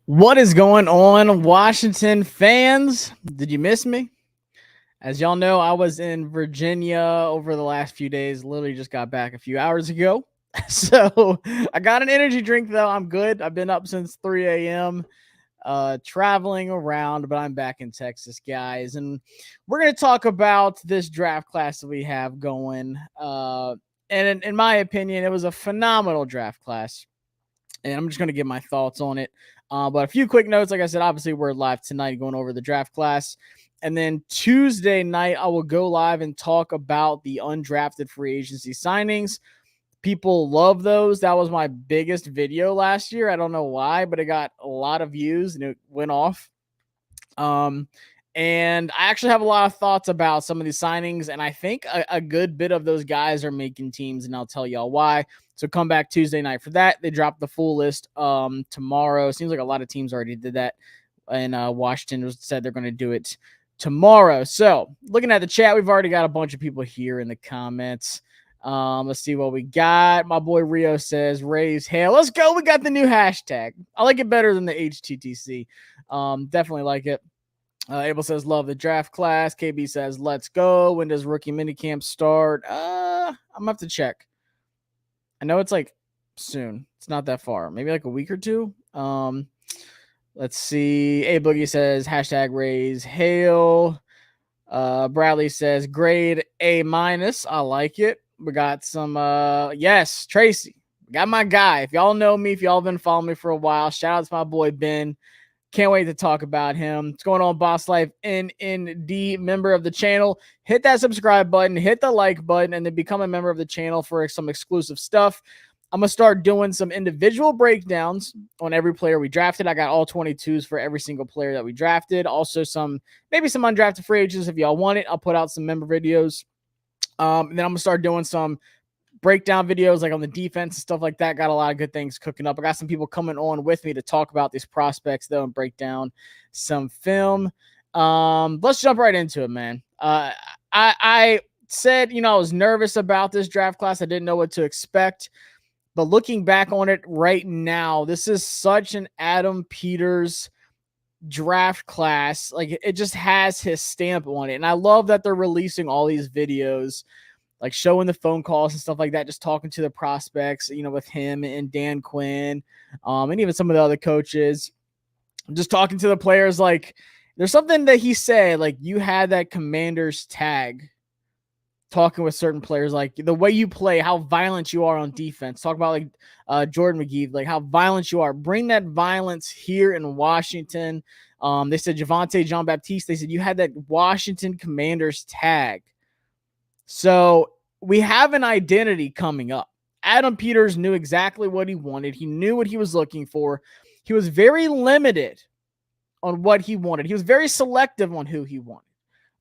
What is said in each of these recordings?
What is going on, Washington fans? Did you miss me? As y'all know, I was in Virginia over the last few days. Literally just got back a few hours ago. So I got an energy drink, though. I'm good. I've been up since 3 a.m. Traveling around, but I'm back in Texas, guys. And we're going to talk about this draft class that we have going. And in my opinion, it was a phenomenal draft class. And I'm just going to give my thoughts on it. But a few quick notes. Like I said, obviously, we're live tonight going over the draft class. And then Tuesday night, I will go live and talk about the undrafted free agency signings. People love those. That was my biggest video last year. I don't know why, but it got a lot of views and it went off. And I actually have a lot of thoughts about some of these signings, and I think a good bit of those guys are making teams, and I'll tell y'all why. So come back Tuesday night for that. They dropped the full list tomorrow. Seems like a lot of teams already did that, and Washington said they're going to do it tomorrow. So looking at the chat, we've already got a bunch of people here in the comments. Let's see what we got. My boy Rio says, raise hail. Let's go. We got the new hashtag. I like it better than the HTTC. Definitely like it. Abel says, love the draft class. KB says, let's go. When does rookie minicamp start? I'm going to have to check. I know it's like soon. It's not that far. Maybe like a week or two. Let's see. A Boogie says, hashtag raise hail. Bradley says, grade A-. I like it. We got some, yes, Tracy. We got my guy. If y'all know me, if y'all been following me for a while, shout out to my boy Ben. Can't wait to talk about him. What's going on, Boss Life NND, member of the channel? Hit that subscribe button, hit the like button, and then become a member of the channel for some exclusive stuff. I'm going to start doing some individual breakdowns on every player we drafted. I got all 22s for every single player that we drafted. Also, maybe some undrafted free agents if y'all want it. I'll put out some member videos. And then I'm going to start doing some breakdown videos like on the defense and stuff like that. Got a lot of good things cooking up. I got some people coming on with me to talk about these prospects though and break down some film. Let's jump right into it, man. I said, I was nervous about this draft class. I didn't know what to expect, but looking back on it right now, this is such an Adam Peters draft class. Like, it just has his stamp on it. And I love that they're releasing all these videos, like showing the phone calls and stuff like that, just talking to the prospects, with him and Dan Quinn, and even some of the other coaches, just talking to the players. Like, there's something that he said, like, you had that commander's tag, talking with certain players, like the way you play, how violent you are on defense. Talk about like Jordan McGee, like how violent you are. Bring that violence here in Washington. They said Javonte Jean-Baptiste, they said you had that Washington Commanders tag. So we have an identity coming up. Adam Peters knew exactly what he wanted. He knew what he was looking for. He was very limited on what he wanted. He was very selective on who he wanted.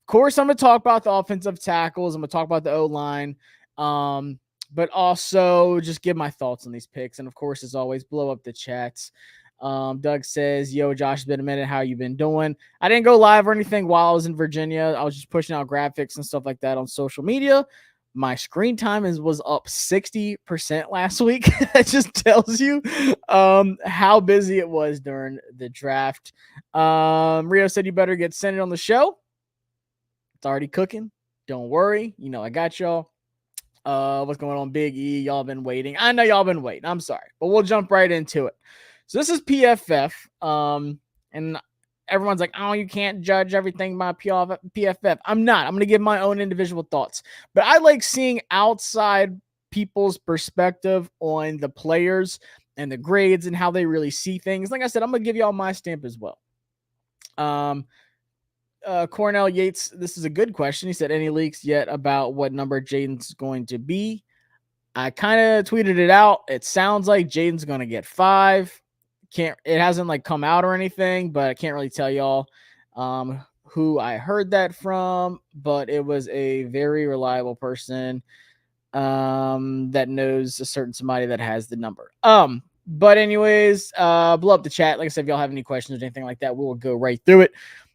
Of course, I'm going to talk about the offensive tackles. I'm going to talk about the O-line, but also just give my thoughts on these picks. And, of course, as always, blow up the chats. Doug says, yo, Josh, it's been a minute. How you been doing? I didn't go live or anything while I was in Virginia. I was just pushing out graphics and stuff like that on social media. My screen time was up 60% last week. That just tells you how busy it was during the draft. Rio said you better get Senate on the show. It's already cooking. Don't worry. I got y'all. What's going on, Big E? Y'all been waiting. I know y'all been waiting. I'm sorry, but we'll jump right into it. So this is PFF, and everyone's like, oh, you can't judge everything by PFF. I'm not. I'm going to give my own individual thoughts. But I like seeing outside people's perspective on the players and the grades and how they really see things. Like I said, I'm going to give y'all my stamp as well. Cornell Yates, this is a good question. He said, any leaks yet about what number Jaden's going to be? I kind of tweeted it out. It sounds like Jaden's going to get 5. It hasn't like come out or anything, but I can't really tell y'all who I heard that from, but it was a very reliable person that knows a certain somebody that has the number. But anyways, blow up the chat. Like I said, if y'all have any questions or anything like that, we will go right through it.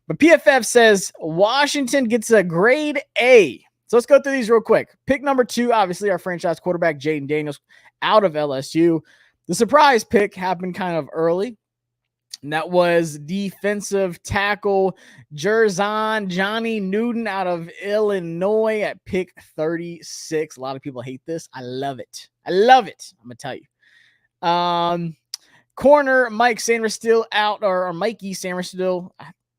But PFF says Washington gets a grade A. So let's go through these real quick. Pick number 2, obviously our franchise quarterback, Jaden Daniels, out of LSU. The surprise pick happened kind of early. And that was defensive tackle Johnny Newton out of Illinois at pick 36. A lot of people hate this. I love it. I love it. I'm going to tell you. Corner Mike Sanders still out, or Mikey Sanders still.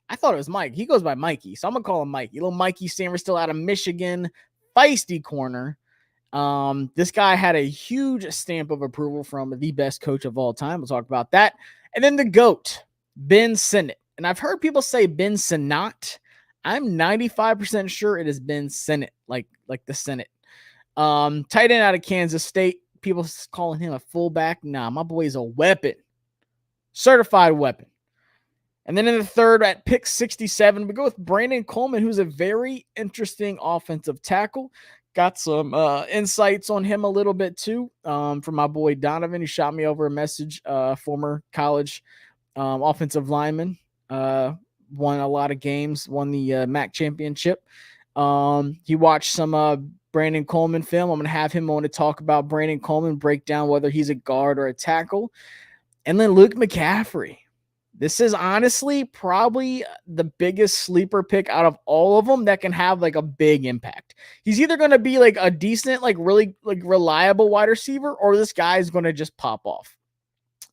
I thought it was Mike. He goes by Mikey, so I'm going to call him Mikey. Little Mikey Sanders still out of Michigan. Feisty corner. This guy had a huge stamp of approval from the best coach of all time. We'll talk about that. And then the GOAT, Ben Sinnott. And I've heard people say Ben Sinnott. I'm 95% sure it is Ben Sinnott, like the Senate. Tight end out of Kansas State. People calling him a fullback. Nah, my boy's a weapon. Certified weapon. And then in the third, at pick 67, we go with Brandon Coleman, who's a very interesting offensive tackle. Got some insights on him a little bit too from my boy Donovan, who shot me over a message, former college offensive lineman, won a lot of games, won the MAC championship. He watched some Brandon Coleman film. I'm going to have him on to talk about Brandon Coleman, break down whether he's a guard or a tackle. And then Luke McCaffrey. This is honestly probably the biggest sleeper pick out of all of them that can have like a big impact. He's either going to be like a decent, like really like reliable wide receiver, or this guy is going to just pop off.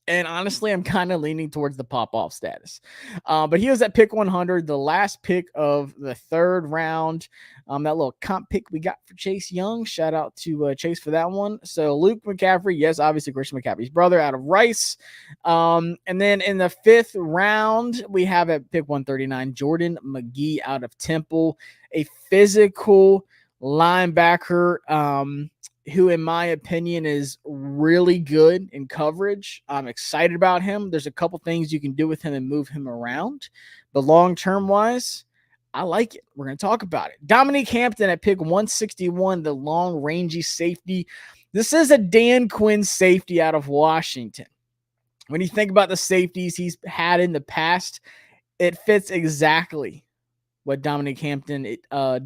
And honestly, I'm kind of leaning towards the pop-off status. But he was at pick 100, the last pick of the third round. That little comp pick we got for Chase Young. Shout out to Chase for that one. So Luke McCaffrey, yes, obviously Christian McCaffrey's brother out of Rice. And then in the fifth round, we have at pick 139, Jordan McGee out of Temple, a physical linebacker who, in my opinion, is really good in coverage. I'm excited about him. There's a couple things you can do with him and move him around. But long-term wise, I like it. We're going to talk about it. Dominique Hampton at pick 161, the long, rangy safety. This is a Dan Quinn safety out of Washington. When you think about the safeties he's had in the past, it fits exactly what Dominique Hampton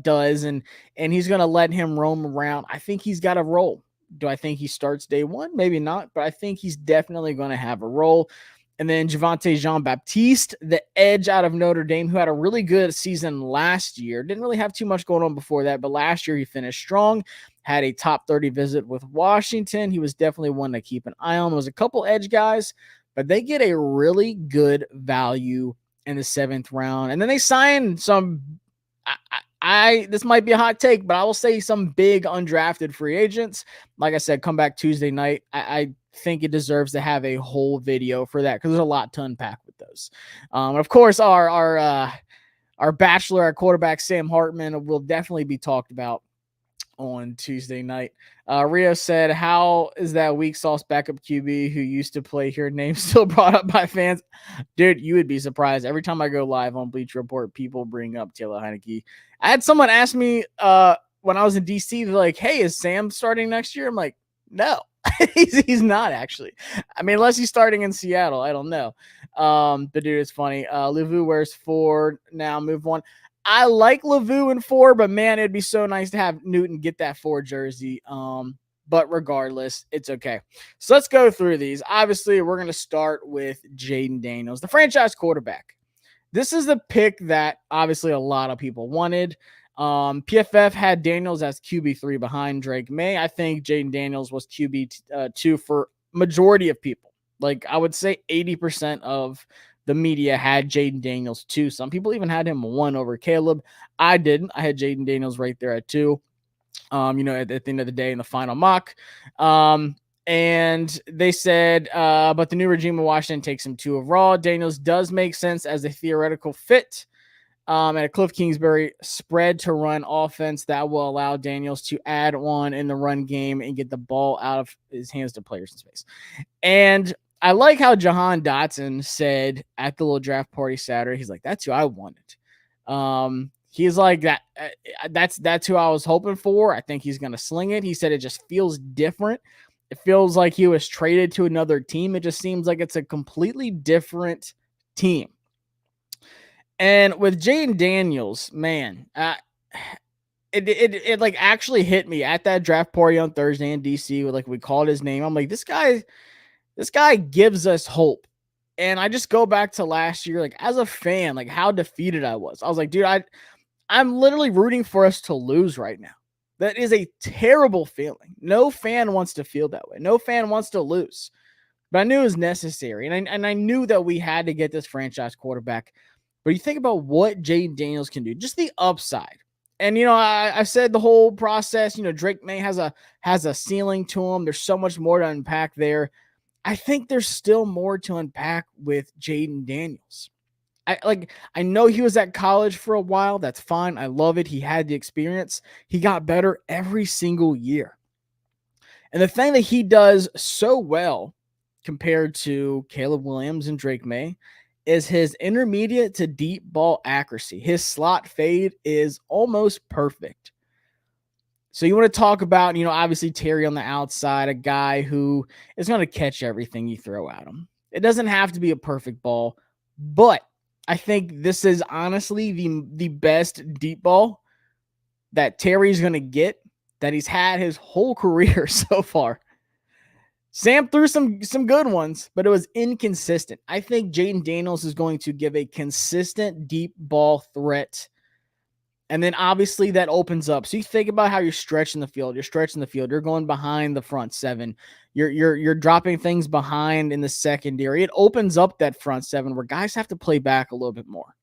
does, and he's going to let him roam around. I think he's got a role. Do I think he starts day one? Maybe not, but I think he's definitely going to have a role. And then Javonte Jean-Baptiste, the edge out of Notre Dame, who had a really good season last year. Didn't really have too much going on before that, but last year he finished strong, had a top 30 visit with Washington. He was definitely one to keep an eye on. There was a couple edge guys, but they get a really good value in the seventh round. And then they signed some, this might be a hot take, but I will say some big undrafted free agents. Like I said, come back Tuesday night. I think it deserves to have a whole video for that because there's a lot to unpack with those. And of course, our bachelor, our quarterback, Sam Hartman, will definitely be talked about on Tuesday night. Rio said, how is that weak sauce backup QB who used to play here name still brought up by fans? Dude, you would be surprised. Every time I go live on Bleacher Report, people bring up Taylor Heineke. I had someone ask me when I was in DC, they're like, hey, is Sam starting next year? I'm like, no, he's not actually. I mean, unless he's starting in Seattle, I don't know. But dude, it's funny. Levu wears 4 now, move on. I like Levu in 4, but man, it'd be so nice to have Newton get that 4 jersey. But regardless, it's okay. So let's go through these. Obviously, we're going to start with Jayden Daniels, the franchise quarterback. This is the pick that obviously a lot of people wanted. PFF had Daniels as QB3 behind Drake May. I think Jayden Daniels was QB2 for majority of people. Like I would say 80% of the media had Jayden Daniels 2. Some people even had him 1 over Caleb. I didn't. I had Jayden Daniels right there at 2. At the end of the day in the final mock. And they said, but the new regime in Washington takes him 2 overall. Daniels does make sense as a theoretical fit. At a Cliff Kingsbury spread to run offense that will allow Daniels to add on in the run game and get the ball out of his hands to players in space. And I like how Jahan Dotson said at the little draft party Saturday, he's like, that's who I wanted. He's like that. That's who I was hoping for. I think he's going to sling it. He said it just feels different. It feels like he was traded to another team. It just seems like it's a completely different team. And with Jayden Daniels, man, it like actually hit me at that draft party on Thursday in DC. Like we called his name. I'm like, this guy gives us hope And I just go back to last year, like as a fan, like how defeated I was. I was like, dude, I'm literally rooting for us to lose right now. That is a terrible feeling. No fan wants to feel that way. No fan wants to lose. But I knew it was necessary. And I knew that we had to get this franchise quarterback. But you think about what Jaden Daniels can do, just the upside. And I said the whole process, Drake May has a ceiling to him. There's so much more to unpack there. I think there's still more to unpack with Jaden Daniels. I know he was at college for a while. That's fine. I love it. He had the experience. He got better every single year. And the thing that he does so well compared to Caleb Williams and Drake May is his intermediate to deep ball accuracy. His slot fade is almost perfect. So you want to talk about, obviously Terry on the outside, a guy who is going to catch everything you throw at him. It doesn't have to be a perfect ball, but I think this is honestly the best deep ball that Terry's going to get that he's had his whole career so far. Sam threw some good ones, but it was inconsistent. I think Jaden Daniels is going to give a consistent deep ball threat. And then obviously that opens up. So you think about how you're stretching the field. You're going behind the front seven. You're dropping things behind in the secondary. It opens up that front seven where guys have to play back a little bit more.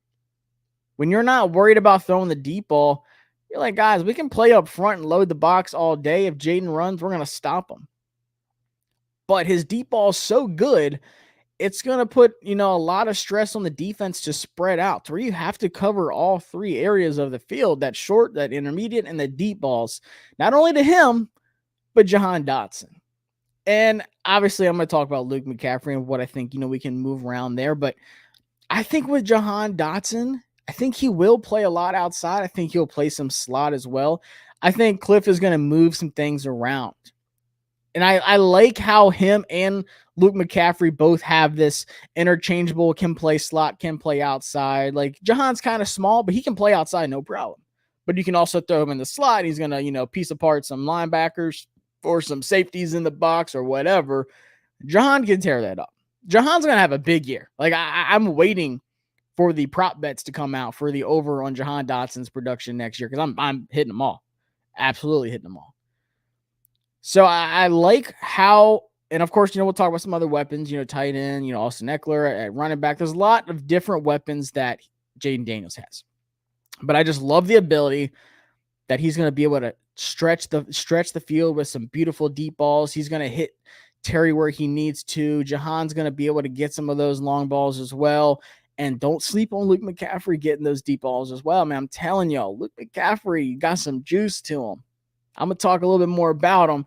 When you're not worried about throwing the deep ball, you're like, guys, we can play up front and load the box all day. If Jaden runs, we're going to stop him. But his deep ball is so good, it's going to put, a lot of stress on the defense to spread out to where you have to cover all three areas of the field, that short, that intermediate, and the deep balls, not only to him, but Jahan Dotson. And obviously I'm going to talk about Luke McCaffrey and what I think, we can move around there. But I think with Jahan Dotson, I think he will play a lot outside. I think he'll play some slot as well. I think Cliff is going to move some things around. And I like how him and Luke McCaffrey both have this interchangeable, can play slot, can play outside. Like Jahan's kind of small, but he can play outside, no problem. But you can also throw him in the slot. He's going to, piece apart some linebackers or some safeties in the box or whatever. Jahan can tear that up. Jahan's going to have a big year. Like I'm waiting for the prop bets to come out for the over on Jahan Dotson's production next year because I'm hitting them all. Absolutely hitting them all. So I like how, and of course, we'll talk about some other weapons, tight end, Austin Eckler at running back. There's a lot of different weapons that Jaden Daniels has. But I just love the ability that he's going to be able to stretch the field with some beautiful deep balls. He's going to hit Terry where he needs to. Jahan's going to be able to get some of those long balls as well. And don't sleep on Luke McCaffrey getting those deep balls as well, man. I'm telling y'all, Luke McCaffrey got some juice to him. I'm going to talk a little bit more about him,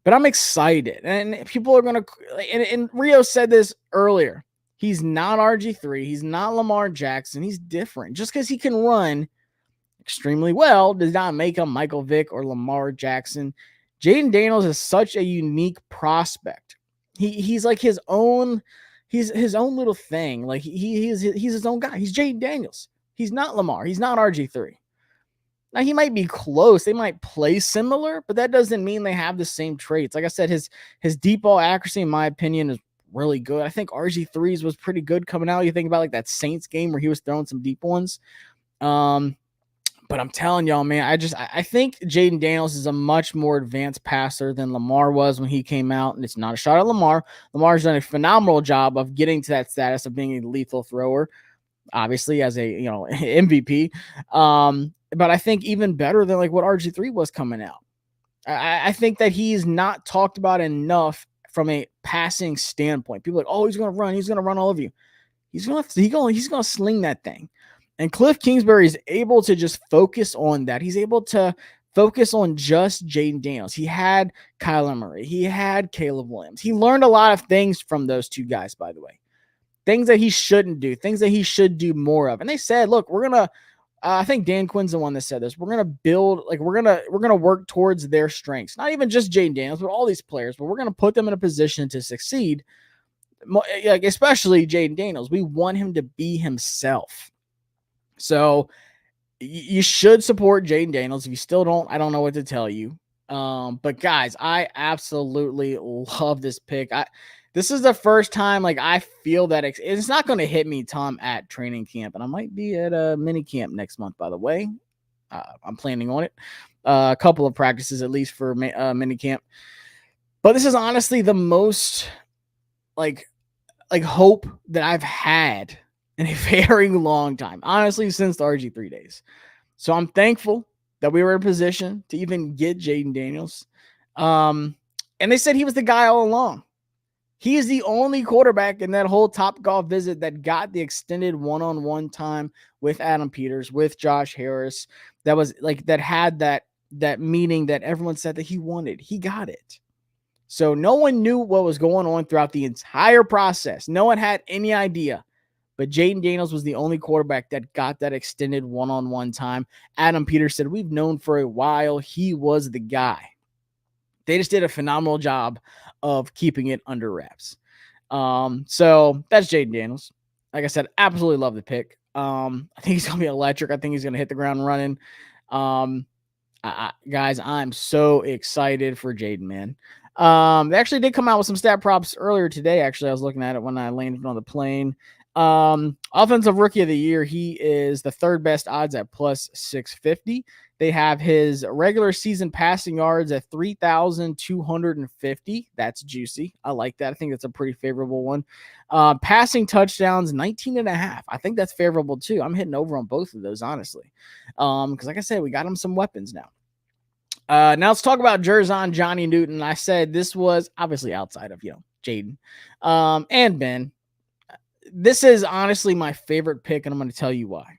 but I'm excited. And people are going to, and Rio said this earlier. He's not RG3. He's not Lamar Jackson. He's different. Just because he can run extremely well does not make him Michael Vick or Lamar Jackson. Jaden Daniels is such a unique prospect. He's like his own little thing. Like he's his own guy. He's Jaden Daniels. He's not Lamar. He's not RG3. Now, he might be close. They might play similar, but that doesn't mean they have the same traits. Like I said, his deep ball accuracy, in my opinion, is really good. I think RG3's was pretty good coming out. You think about like that Saints game where he was throwing some deep ones. But I'm telling y'all, man, I think Jaden Daniels is a much more advanced passer than Lamar was when he came out. And it's not a shot at Lamar. Lamar's done a phenomenal job of getting to that status of being a lethal thrower, obviously as a, MVP. But I think even better than like what RG3 was coming out. I think that he's not talked about enough from a passing standpoint. People are like, oh, he's going to run all over you. He's going to sling that thing. And Cliff Kingsbury is able to just focus on that. He's able to focus on just Jaden Daniels. He had Kyler Murray. He had Caleb Williams. He learned a lot of things from those two guys, by the way. Things that he shouldn't do, things that he should do more of. And they said, look, we're going to, I think Dan Quinn's the one that said this. We're going to build, like, we're going to work towards their strengths. Not even just Jaden Daniels, but all these players, but we're going to put them in a position to succeed. Like, especially Jaden Daniels. We want him to be himself. So you should support Jaden Daniels. If you still don't, I don't know what to tell you. But guys, I absolutely love this pick. This is the first time like I feel that it's not going to hit me, Tom, at training camp, and I might be at a mini camp next month. By the way, I'm planning on it. A couple of practices at least for mini camp, but this is honestly the most like hope that I've had in a very long time, honestly, since the RG3 days. So I'm thankful that we were in a position to even get Jaden Daniels. And they said he was the guy all along. He is the only quarterback in that whole Topgolf visit that got the extended one-on-one time with Adam Peters, with Josh Harris. That was like, that had that meeting that everyone said that he wanted. He got it. So no one knew what was going on throughout the entire process. No one had any idea. But Jaden Daniels was the only quarterback that got that extended one-on-one time. Adam Peters said, we've known for a while he was the guy. They just did a phenomenal job of keeping it under wraps. So that's Jaden Daniels. Like I said, absolutely love the pick. I think he's going to be electric. I think he's going to hit the ground running. Guys, I'm so excited for Jaden, man. They actually did come out with some stat props earlier today. Actually, I was looking at it when I landed on the plane. Offensive rookie of the year, he is the third best odds at plus 650. They have his regular season passing yards at 3,250. That's juicy. I like that. I think that's a pretty favorable one. Passing touchdowns, 19.5. I think that's favorable too. I'm hitting over on both of those, honestly. Because like I said, we got him some weapons now. Now let's talk about Jerzon Johnny Newton. I said this was obviously outside of, Jaden, and Ben. This is honestly my favorite pick, and I'm going to tell you why.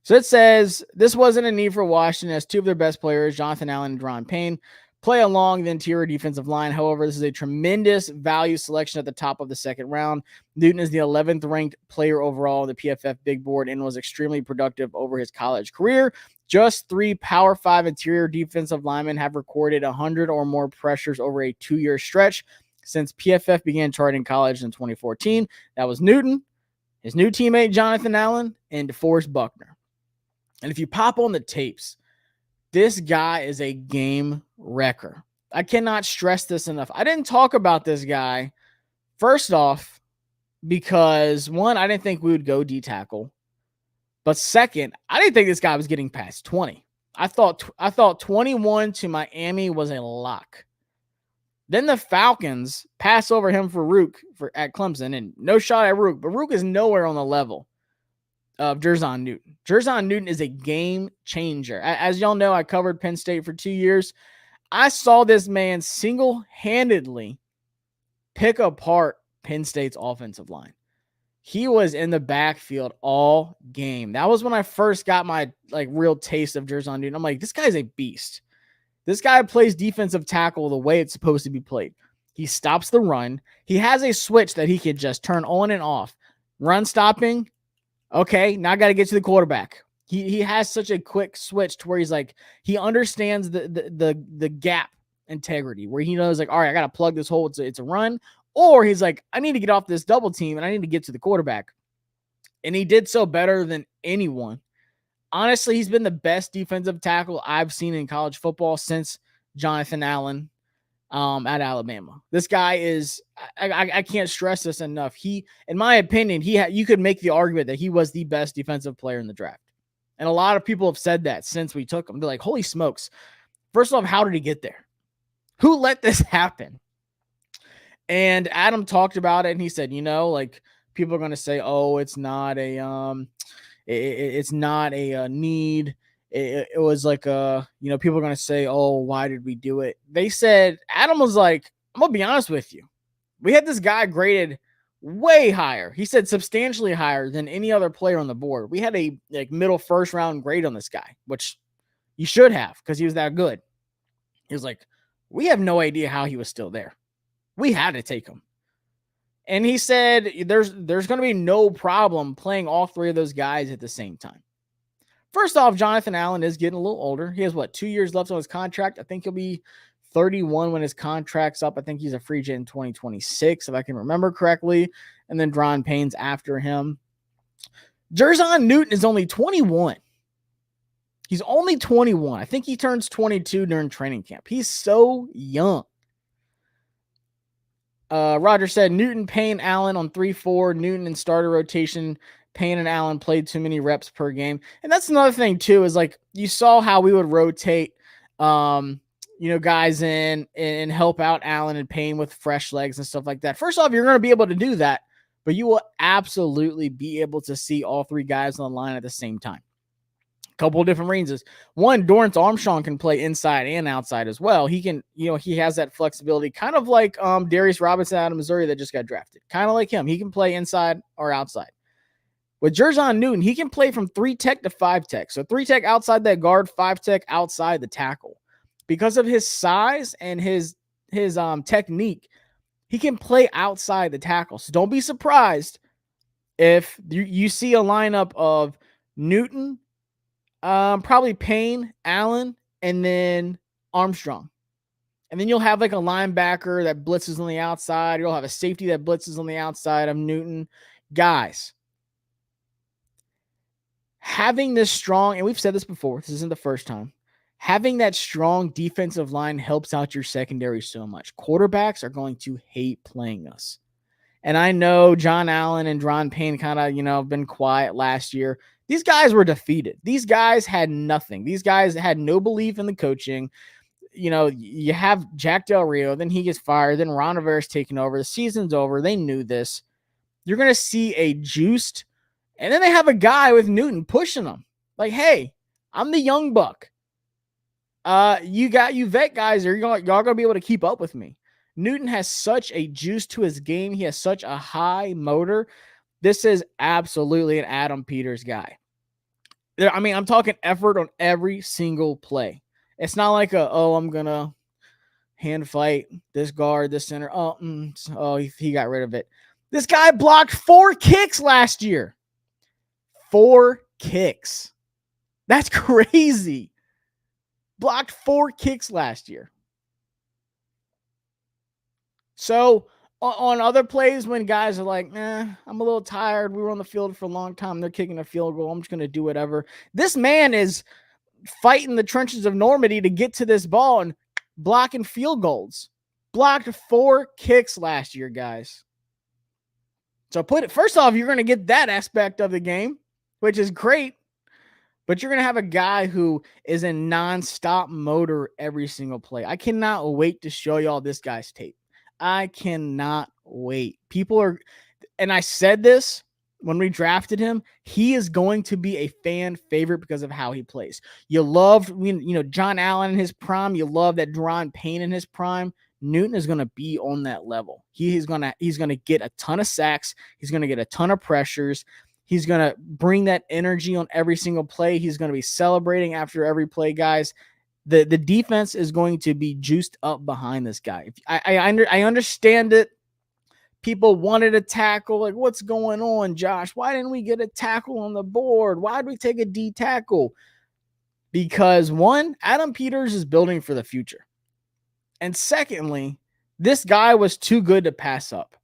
So it says this wasn't a need for Washington as two of their best players, Jonathan Allen and Deron Payne, play along the interior defensive line. However, this is a tremendous value selection at the top of the second round. Newton is the 11th ranked player overall on the PFF big board and was extremely productive over his college career. Just 3 Power 5 interior defensive linemen have recorded 100 or more pressures over a 2-year stretch since PFF began charting college in 2014. That was Newton, his new teammate Jonathan Allen, and DeForest Buckner. And if you pop on the tapes, this guy is a game wrecker. I cannot stress this enough. I didn't talk about this guy, first off, because one, I didn't think we would go D-tackle. But second, I didn't think this guy was getting past 20. I thought 21 to Miami was a lock. Then the Falcons pass over him for Rook at Clemson, and no shot at Rook, but Rook is nowhere on the level of Jerzon Newton. Jerzon Newton is a game changer. As y'all know, I covered Penn State for 2 years. I saw this man single-handedly pick apart Penn State's offensive line. He was in the backfield all game. That was when I first got my real taste of Jerzon Newton. I'm like, this guy's a beast. This guy plays defensive tackle the way it's supposed to be played. He stops the run. He has a switch that he can just turn on and off. Run stopping. Okay, now I got to get to the quarterback. He has such a quick switch to where he's like, he understands the gap integrity where he knows all right, I got to plug this hole. It's a run. Or he's like, I need to get off this double team and I need to get to the quarterback. And he did so better than anyone. Honestly, he's been the best defensive tackle I've seen in college football since Jonathan Allen at Alabama. This guy is, I can't stress this enough. He, in my opinion, you could make the argument that he was the best defensive player in the draft. And a lot of people have said that since we took him. They're like, holy smokes. First off, how did he get there? Who let this happen? And Adam talked about it, and he said, people are going to say, oh, it's not a need. It was people are going to say, oh, why did we do it? They said, Adam was like, I'm going to be honest with you. We had this guy graded way higher. He said substantially higher than any other player on the board. We had a middle first round grade on this guy, which you should have because he was that good. He was like, we have no idea how he was still there. We had to take him. And he said there's going to be no problem playing all 3 of those guys at the same time. First off, Jonathan Allen is getting a little older. He has 2 years left on his contract. I think he'll be 31 when his contract's up. I think he's a free agent in 2026, if I can remember correctly. And then Deron Payne's after him. Jerzon Newton is only 21. He's only 21. I think he turns 22 during training camp. He's so young. Roger said Newton, Payne, Allen on 3-4. Newton in starter rotation. Payne and Allen played too many reps per game. And that's another thing too, is like you saw how we would rotate guys in and help out Allen and Payne with fresh legs and stuff like that. First off, you're going to be able to do that, but you will absolutely be able to see all three guys on the line at the same time. Couple of different ranges. One, Dorrance Armstrong can play inside and outside as well. He can, he has that flexibility, kind of like Darius Robinson out of Missouri that just got drafted. Kind of like him. He can play inside or outside. With Jerzon Newton, he can play from 3-tech to 5-tech. So 3-tech outside that guard, 5-tech outside the tackle. Because of his size and his technique, he can play outside the tackle. So don't be surprised if you see a lineup of Newton, probably Payne, Allen, and then Armstrong. And then you'll have like a linebacker that blitzes on the outside. You'll have a safety that blitzes on the outside of Newton. Guys, having this strong, and we've said this before, this isn't the first time, having that strong defensive line helps out your secondary so much. Quarterbacks are going to hate playing us. And I know John Allen and Dron Payne kind of, been quiet last year. These guys were defeated. These guys had nothing. These guys had no belief in the coaching. You have Jack Del Rio, then he gets fired, then Ron Rivera's taking over. The season's over. They knew this. You're going to see a juiced, and then they have a guy with Newton pushing them. Like, hey, I'm the young buck. You vet guys, y'all going to be able to keep up with me. Newton has such a juice to his game. He has such a high motor. This is absolutely an Adam Peters guy. I'm talking effort on every single play. It's not like I'm going to hand fight this guard, this center. He got rid of it. This guy blocked 4 kicks last year. 4 kicks. That's crazy. Blocked 4 kicks last year. So on other plays when guys are like, I'm a little tired. We were on the field for a long time. They're kicking a field goal. I'm just going to do whatever. This man is fighting the trenches of Normandy to get to this ball and blocking field goals. Blocked 4 kicks last year, guys. So first off, you're going to get that aspect of the game, which is great. But you're going to have a guy who is a nonstop motor every single play. I cannot wait to show y'all this guy's tape. I cannot wait. And I said this when we drafted him, he is going to be a fan favorite because of how he plays. You loved, John Allen in his prime. You love that Dron Payne in his prime. Newton is going to be on that level. He's going to get a ton of sacks. He's going to get a ton of pressures. He's going to bring that energy on every single play. He's going to be celebrating after every play, guys. The defense is going to be juiced up behind this guy. I understand it. People wanted a tackle. Like, what's going on, Josh? Why didn't we get a tackle on the board? Why did we take a D tackle? Because one, Adam Peters is building for the future. And secondly, this guy was too good to pass up.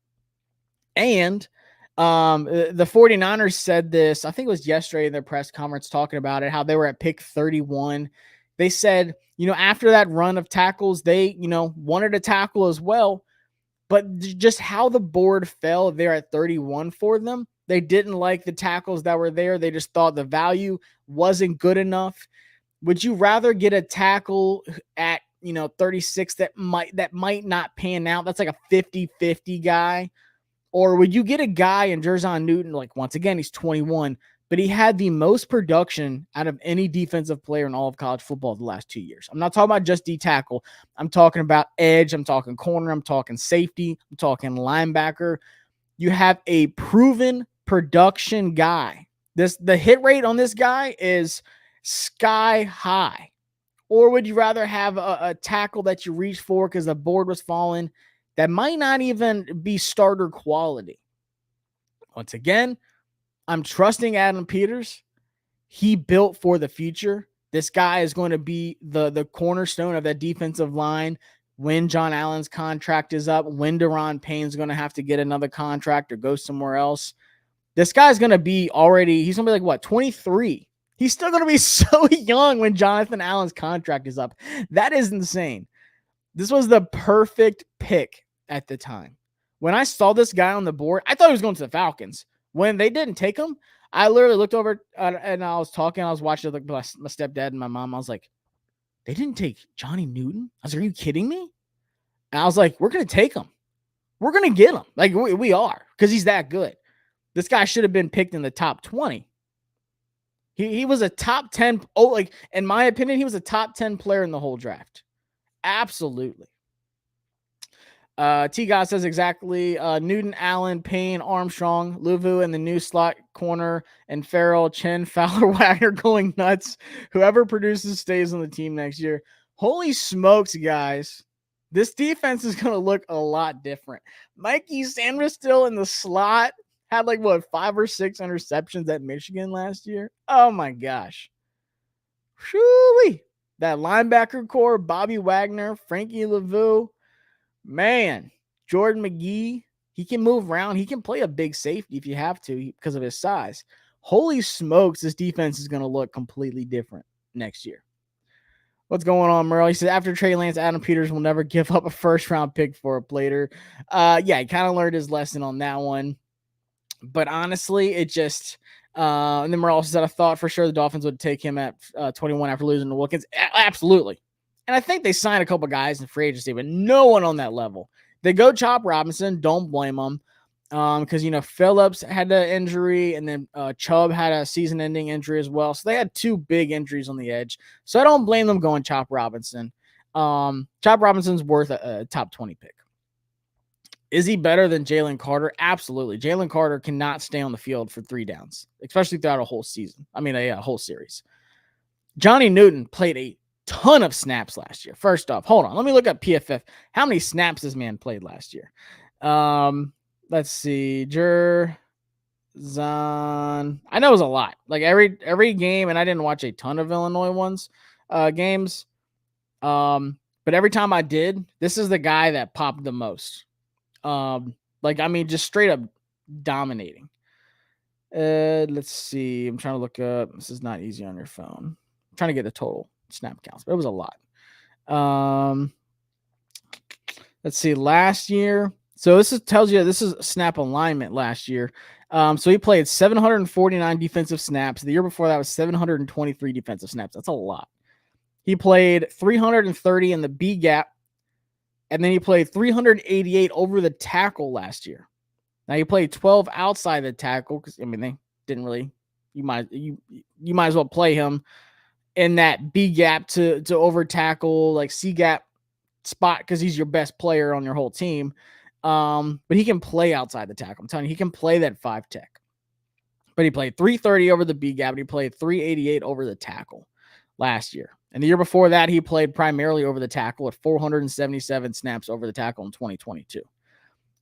And the 49ers said this, I think it was yesterday in their press conference talking about it, how they were at pick 31. They said, after that run of tackles, they, wanted a tackle as well. But just how the board fell there at 31 for them, they didn't like the tackles that were there. They just thought the value wasn't good enough. Would you rather get a tackle at, 36 that might not pan out? That's like a 50-50 guy. Or would you get a guy in Jerzon Newton, like, once again, he's 21, but he had the most production out of any defensive player in all of college football the last 2 years. I'm not talking about just D tackle. I'm talking about edge. I'm talking corner. I'm talking safety. I'm talking linebacker. You have a proven production guy. The hit rate on this guy is sky high. Or would you rather have a tackle that you reach for because the board was falling that might not even be starter quality? Once again, I'm trusting Adam Peters. He built for the future. This guy is going to be the cornerstone of that defensive line when John Allen's contract is up, when Daron Payne's going to have to get another contract or go somewhere else. This guy's going to be he's going to be like, 23? He's still going to be so young when Jonathan Allen's contract is up. That is insane. This was the perfect pick at the time. When I saw this guy on the board, I thought he was going to the Falcons. When they didn't take him, I literally looked over and I was talking. I was watching my stepdad and my mom. I was like, they didn't take Johnny Newton? I was like, are you kidding me? And I was like, we're going to take him. We're going to get him. Like, we are, because he's that good. This guy should have been picked in the top 20. He was a top 10. Oh, like, in my opinion, he was a top 10 player in the whole draft. Absolutely. T-God says exactly. Newton, Allen, Payne, Armstrong, Luvu, and the new slot corner, and Farrell, Chen, Fowler, Wagner going nuts. Whoever produces stays on the team next year. Holy smokes, guys. This defense is going to look a lot different. Mikey Sam still in the slot. Had 5 or 6 interceptions at Michigan last year. Oh my gosh. Whew-wee. That linebacker core, Bobby Wagner, Frankie Lavu. Man, Jordan McGee, he can move around. He can play a big safety if you have to because of his size. Holy smokes, this defense is going to look completely different next year. What's going on, Merle? He said, after Trey Lance, Adam Peters will never give up a first-round pick for a player. Yeah, he kind of learned his lesson on that one. But honestly, it just and then Merle also said, I thought for sure the Dolphins would take him at 21 after losing to Wilkins. Absolutely. And I think they signed a couple guys in free agency, but no one on that level. They go Chop Robinson. Don't blame them. Because, Phillips had an injury, and then Chubb had a season-ending injury as well. So they had 2 big injuries on the edge. So I don't blame them going Chop Robinson. Chop Robinson's worth a top 20 pick. Is he better than Jalen Carter? Absolutely. Jalen Carter cannot stay on the field for 3 downs, especially throughout a whole season. I mean, a whole series. Johnny Newton played a ton of snaps last year. First off, hold on. Let me look up PFF. How many snaps this man played last year? Let's see. Zon. I know it was a lot. Like every game, and I didn't watch a ton of Illinois games. But every time I did, this is the guy that popped the most. Just straight up dominating. Let's see. I'm trying to look up. This is not easy on your phone. I'm trying to get the total snap counts, but it was a lot. Let's see. Last year. So tells you this is snap alignment last year. So he played 749 defensive snaps. The year before that was 723 defensive snaps. That's a lot. He played 330 in the B gap. And then he played 388 over the tackle last year. Now he played 12 outside the tackle because they didn't really. You might as well play him in that B gap to over tackle, like C gap spot, because he's your best player on your whole team. But he can play outside the tackle. I'm telling you, he can play that 5 tech. But he played 330 over the B gap, and he played 388 over the tackle last year. And the year before that, he played primarily over the tackle at 477 snaps over the tackle in 2022.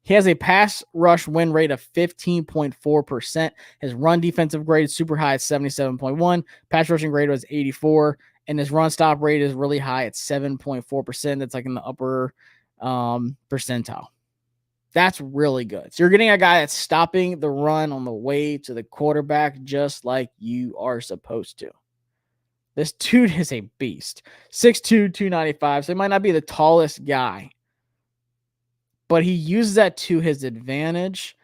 He has a pass rush win rate of 15.4%. His run defensive grade is super high at 77.1. Pass rushing grade was 84. And his run stop rate is really high at 7.4%. That's like in the upper percentile. That's really good. So you're getting a guy that's stopping the run on the way to the quarterback just like you are supposed to. This dude is a beast. 6'2", 295. So he might not be the tallest guy, but he uses that to his advantage.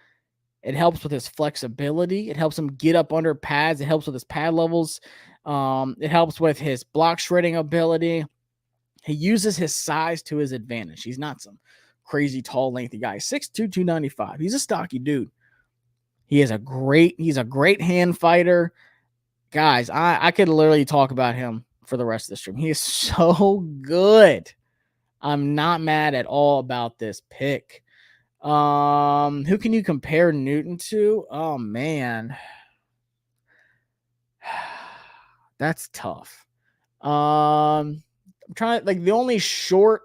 It helps with his flexibility. It helps him get up under pads. It helps with his pad levels. It helps with his block shredding ability. He uses his size to his advantage. He's not some crazy tall, lengthy guy. 6'2", 295. He's a stocky dude. He's a great hand fighter. Guys, I could literally talk about him for the rest of the stream. He is so good. I'm not mad at all about this pick. Who can you compare Newton to? Oh, man. That's tough. I'm trying, the only short,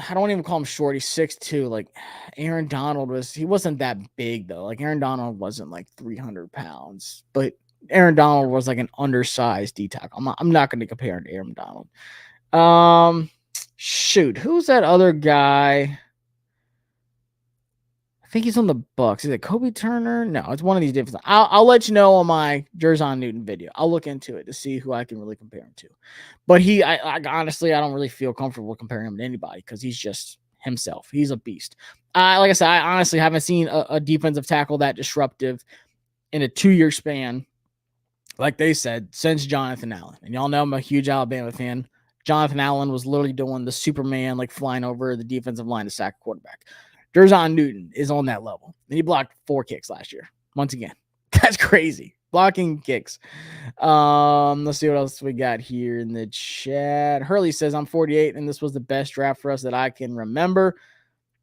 I don't even call him short. He's 6'2". Aaron Donald he wasn't that big though. Aaron Donald wasn't 300 pounds, but Aaron Donald was an undersized D tackle. I'm not going to compare him to Aaron Donald. Shoot, who's that other guy? I think he's on the Bucks. Is it Kobe Turner? No, it's one of these different. I'll let you know on my Jerzon Newton video. I'll look into it to see who I can really compare him to. But I honestly, I don't really feel comfortable comparing him to anybody because he's just himself. He's a beast. Like I said, I honestly haven't seen a defensive tackle that disruptive in a 2-year span, like they said, since Jonathan Allen. And y'all know I'm a huge Alabama fan. Jonathan Allen was literally doing the Superman, like flying over the defensive line to sack a quarterback. Jerzon Newton is on that level. And he blocked 4 kicks last year. Once again, that's crazy. Blocking kicks. Let's see what else we got here in the chat. Hurley says, I'm 48, and this was the best draft for us that I can remember.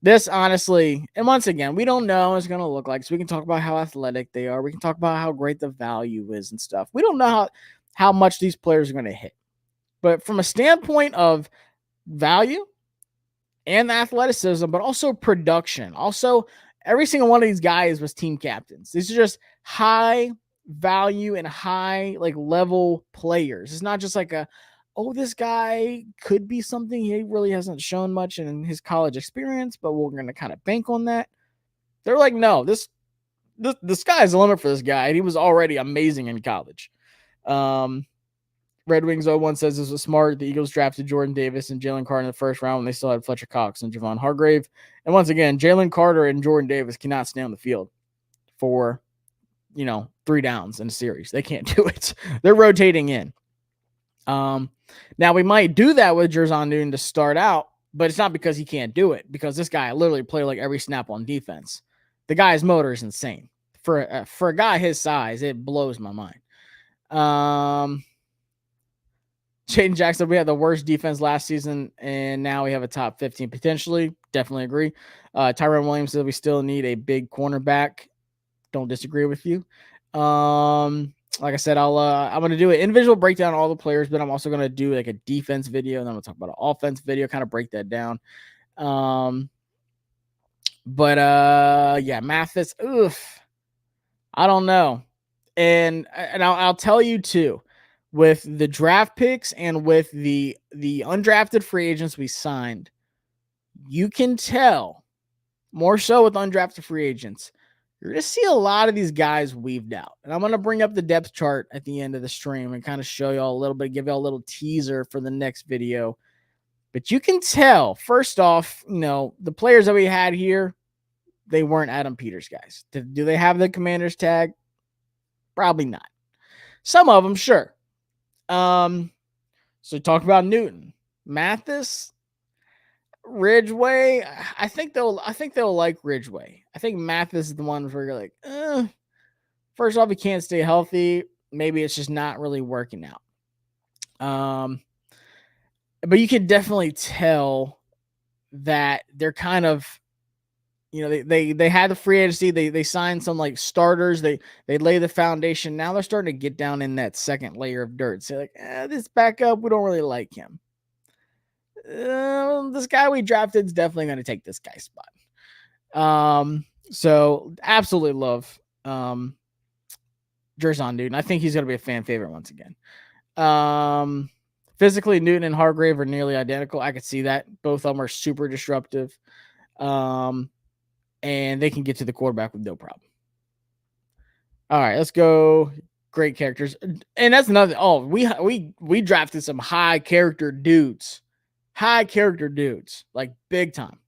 This, honestly, and once again, we don't know what it's going to look like. So we can talk about how athletic they are. We can talk about how great the value is and stuff. We don't know how much these players are going to hit. But from a standpoint of value and athleticism, but also production, also every single one of these guys was team captains. These are just high value and high like level players. It's not just like this guy could be something. He really hasn't shown much in his college experience, but we're going to kind of bank on that. They're like, no, the sky's the limit for this guy. And he was already amazing in college. Red Wings 01 says this was smart. The Eagles drafted Jordan Davis and Jalen Carter in the first round when they still had Fletcher Cox and Javon Hargrave. And once again, Jalen Carter and Jordan Davis cannot stay on the field for, 3 downs in a series. They can't do it. They're rotating in. Now we might do that with Jerzon Newton to start out, but it's not because he can't do it, because this guy literally played like every snap on defense. The guy's motor is insane. For a guy his size, it blows my mind. Shaden Jackson, we had the worst defense last season, and now we have a top 15 potentially. Definitely agree. Tyrone Williams said we still need a big cornerback. Don't disagree with you. Like I said, I'm going to do an individual breakdown of all the players, but I'm also going to do like a defense video, and then I'm going to talk about an offense video, kind of break that down. Yeah, Mathis, I don't know. And I'll tell you too, with the draft picks and with the undrafted free agents we signed, you can tell more so with undrafted free agents, you're going to see a lot of these guys weaved out. And I'm going to bring up the depth chart at the end of the stream and kind of show y'all a little bit, give y'all a little teaser for the next video. But you can tell, first off, the players that we had here, they weren't Adam Peters guys. Do they have the Commander's tag? Probably not. Some of them, sure. So talk about Newton, Mathis, Ridgeway. I think they'll like Ridgeway. I think Mathis is the one where you're like, first off, he can't stay healthy. Maybe it's just not really working out. But you can definitely tell that they're kind of, they had the free agency. They signed some like starters. They lay the foundation. Now they're starting to get down in that second layer of dirt. So like, this backup, we don't really like him. This guy we drafted is definitely going to take this guy's spot. So absolutely love Jerzon Newton. I think he's going to be a fan favorite once again. Physically, Newton and Hargrave are nearly identical. I could see that. Both of them are super disruptive. And they can get to the quarterback with no problem. All right, let's go. Great characters. And that's another. Oh, we drafted some high character dudes. Like big time.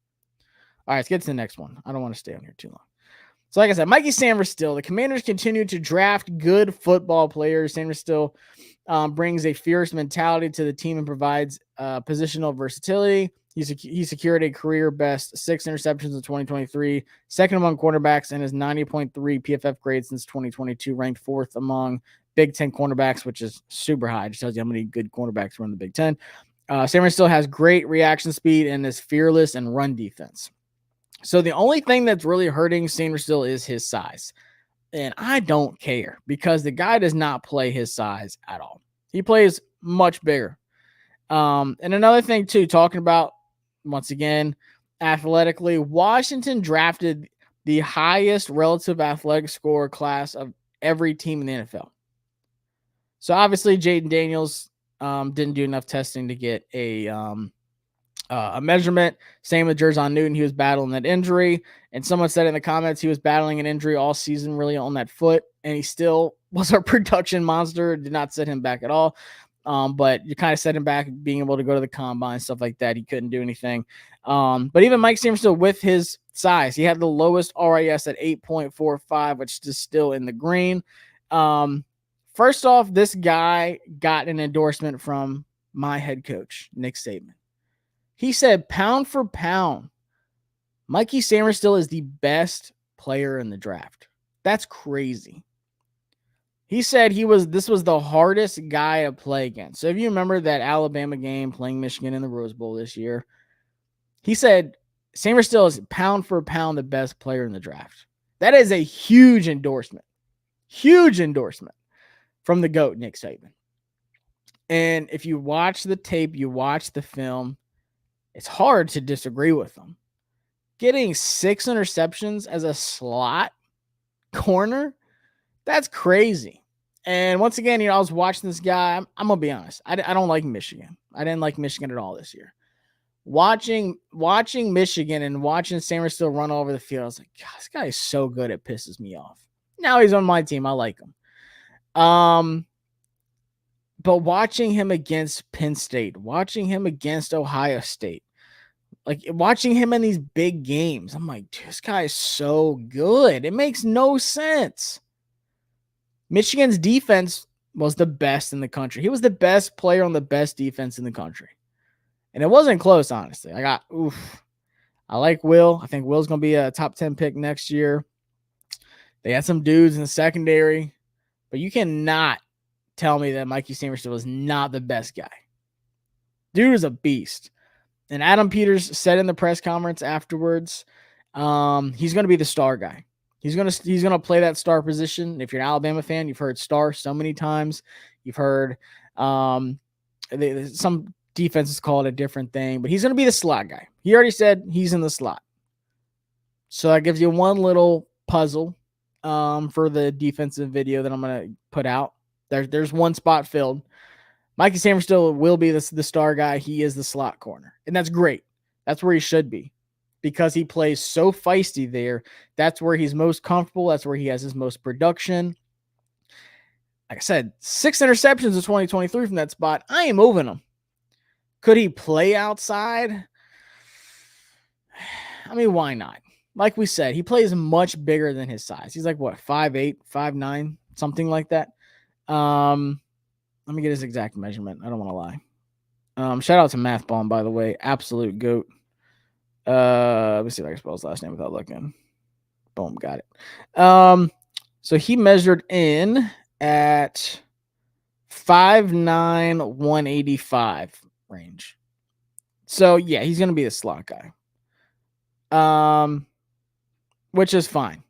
All right, let's get to the next one. I don't want to stay on here too long. So like I said, Mikey Sam still. The Commanders continue to draft good football players. Sam still brings a fierce mentality to the team and provides positional versatility. He secured a career best 6 interceptions in 2023, second among quarterbacks, and his 90.3 PFF grade since 2022, ranked 4th among Big Ten cornerbacks, which is super high. It just tells you how many good cornerbacks were in the Big Ten. Sam still has great reaction speed and is fearless in run defense. So the only thing that's really hurting Sam still is his size. And I don't care because the guy does not play his size at all. He plays much bigger. And another thing too, talking about, once again, athletically, Washington drafted the highest relative athletic score class of every team in the NFL. So obviously Jaden Daniels didn't do enough testing to get a measurement. Same with Jerzon Newton. He was battling that injury. And someone said in the comments he was battling an injury all season really on that foot. And he still was a production monster. Did not set him back at all. But you kind of set him back being able to go to the combine, stuff like that. He couldn't do anything. But even Mike Sam still with his size, he had the lowest RAS at 8.45, which is still in the green. First off, this guy got an endorsement from my head coach, Nick Saban. He said, pound for pound, Mikey Sam still is the best player in the draft. That's crazy. He said this was the hardest guy to play against. So if you remember that Alabama game playing Michigan in the Rose Bowl this year, he said Sam still is pound for pound the best player in the draft. That is a huge endorsement. Huge endorsement from the GOAT, Nick Saban. And if you watch the tape, you watch the film, it's hard to disagree with him. Getting 6 interceptions as a slot corner, that's crazy. And once again, I was watching this guy. I'm going to be honest. I don't like Michigan. I didn't like Michigan at all this year. Watching Michigan and watching Sam still run all over the field, I was like, God, this guy is so good, it pisses me off. Now he's on my team. I like him. But watching him against Penn State, watching him against Ohio State, like watching him in these big games, I'm like, dude, this guy is so good. It makes no sense. Michigan's defense was the best in the country. He was the best player on the best defense in the country. And it wasn't close, honestly. I like Will. I think Will's going to be a top 10 pick next year. They had some dudes in the secondary, but you cannot tell me that Mikey Sam still is not the best guy. Dude is a beast. And Adam Peters said in the press conference afterwards, he's going to be the star guy. He's going to play that star position. If you're an Alabama fan, you've heard star so many times. You've heard some defenses call it a different thing, but he's going to be the slot guy. He already said he's in the slot. So that gives you one little puzzle for the defensive video that I'm going to put out. There's one spot filled. Mikey Sam still will be the star guy. He is the slot corner, and that's great. That's where he should be because he plays so feisty there. That's where he's most comfortable. That's where he has his most production. Like I said, 6 interceptions in 2023 from that spot. I ain't moving him. Could he play outside? I mean, why not? Like we said, he plays much bigger than his size. He's like, what, 5'8", 5'9", something like that. Let me get his exact measurement. I don't want to lie. Shout out to Math Bomb, by the way. Absolute GOAT. Let me see if I can spell his last name without looking. Boom, got it. So he measured in at 5'9", 185 range. So yeah, he's gonna be a slot guy. Which is fine.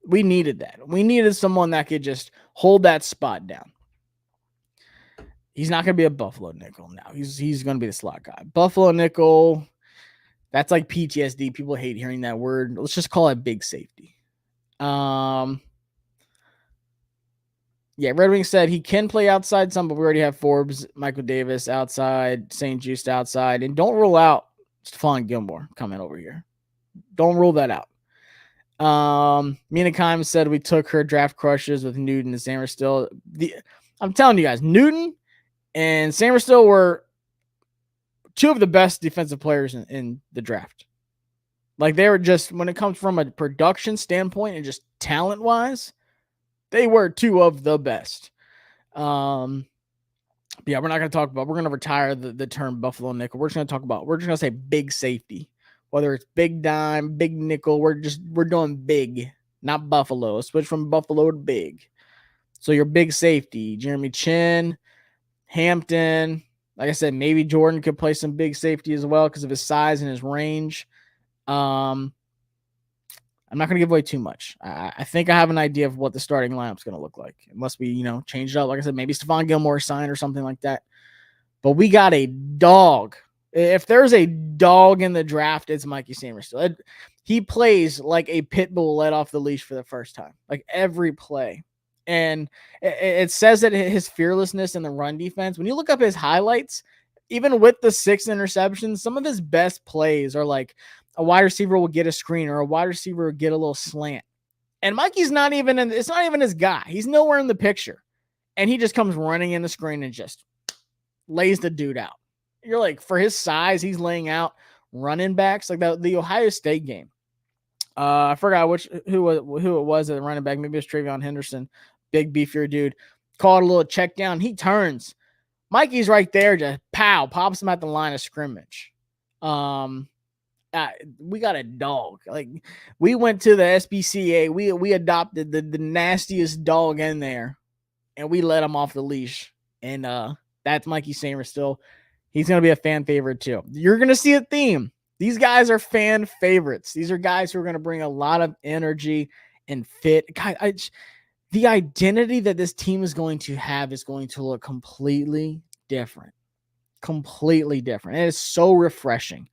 We needed that. We needed someone that could just hold that spot down. He's not going to be a Buffalo nickel now. He's going to be the slot guy. Buffalo nickel, that's like PTSD. People hate hearing that word. Let's just call it big safety. Yeah, Red Wing said he can play outside some, but we already have Forbes, Michael Davis outside, St. Just outside. And don't rule out Stephon Gilmore coming over here. Don't rule that out. Mina Kime said we took her draft crushes with Newton and Sam still. I'm telling you guys, Newton and Sam still were 2 of the best defensive players in the draft. Like they were just, when it comes from a production standpoint and just talent wise, they were 2 of the best. Yeah, we're not going to we're going to retire the term Buffalo nickel. We're just going to say big safety. Whether it's big dime, big nickel, we're doing big, not Buffalo. Switch from Buffalo to big. So your big safety, Jeremy Chin, Hampton. Like I said, maybe Jordan could play some big safety as well because of his size and his range. I'm not going to give away too much. I think I have an idea of what the starting lineup's going to look like. Unless we, change it up. Like I said, maybe Stephon Gilmore sign or something like that. But we got a dog. If there's a dog in the draft, it's Mikey Sam still. He plays like a pit bull let off the leash for the first time, like every play. And it says that his fearlessness in the run defense, when you look up his highlights, even with the 6 interceptions, some of his best plays are like a wide receiver will get a screen or a wide receiver will get a little slant. And Mikey's not even it's not even his guy. He's nowhere in the picture. And he just comes running in the screen and just lays the dude out. You're like, for his size, he's laying out running backs like the Ohio State game. I forgot who it was at the running back. Maybe it was Travion Henderson, big beefier dude. Called a little check down. He turns. Mikey's right there, just pops him at the line of scrimmage. We got a dog. Like, we went to the SBCA. We adopted the nastiest dog in there, and we let him off the leash. And that's Mikey Sam still. He's gonna be a fan favorite too. You're gonna see a theme. These guys are fan favorites. These are guys who are gonna bring a lot of energy and fit. The identity that this team is going to have is going to look completely different. Completely different. And it's so refreshing.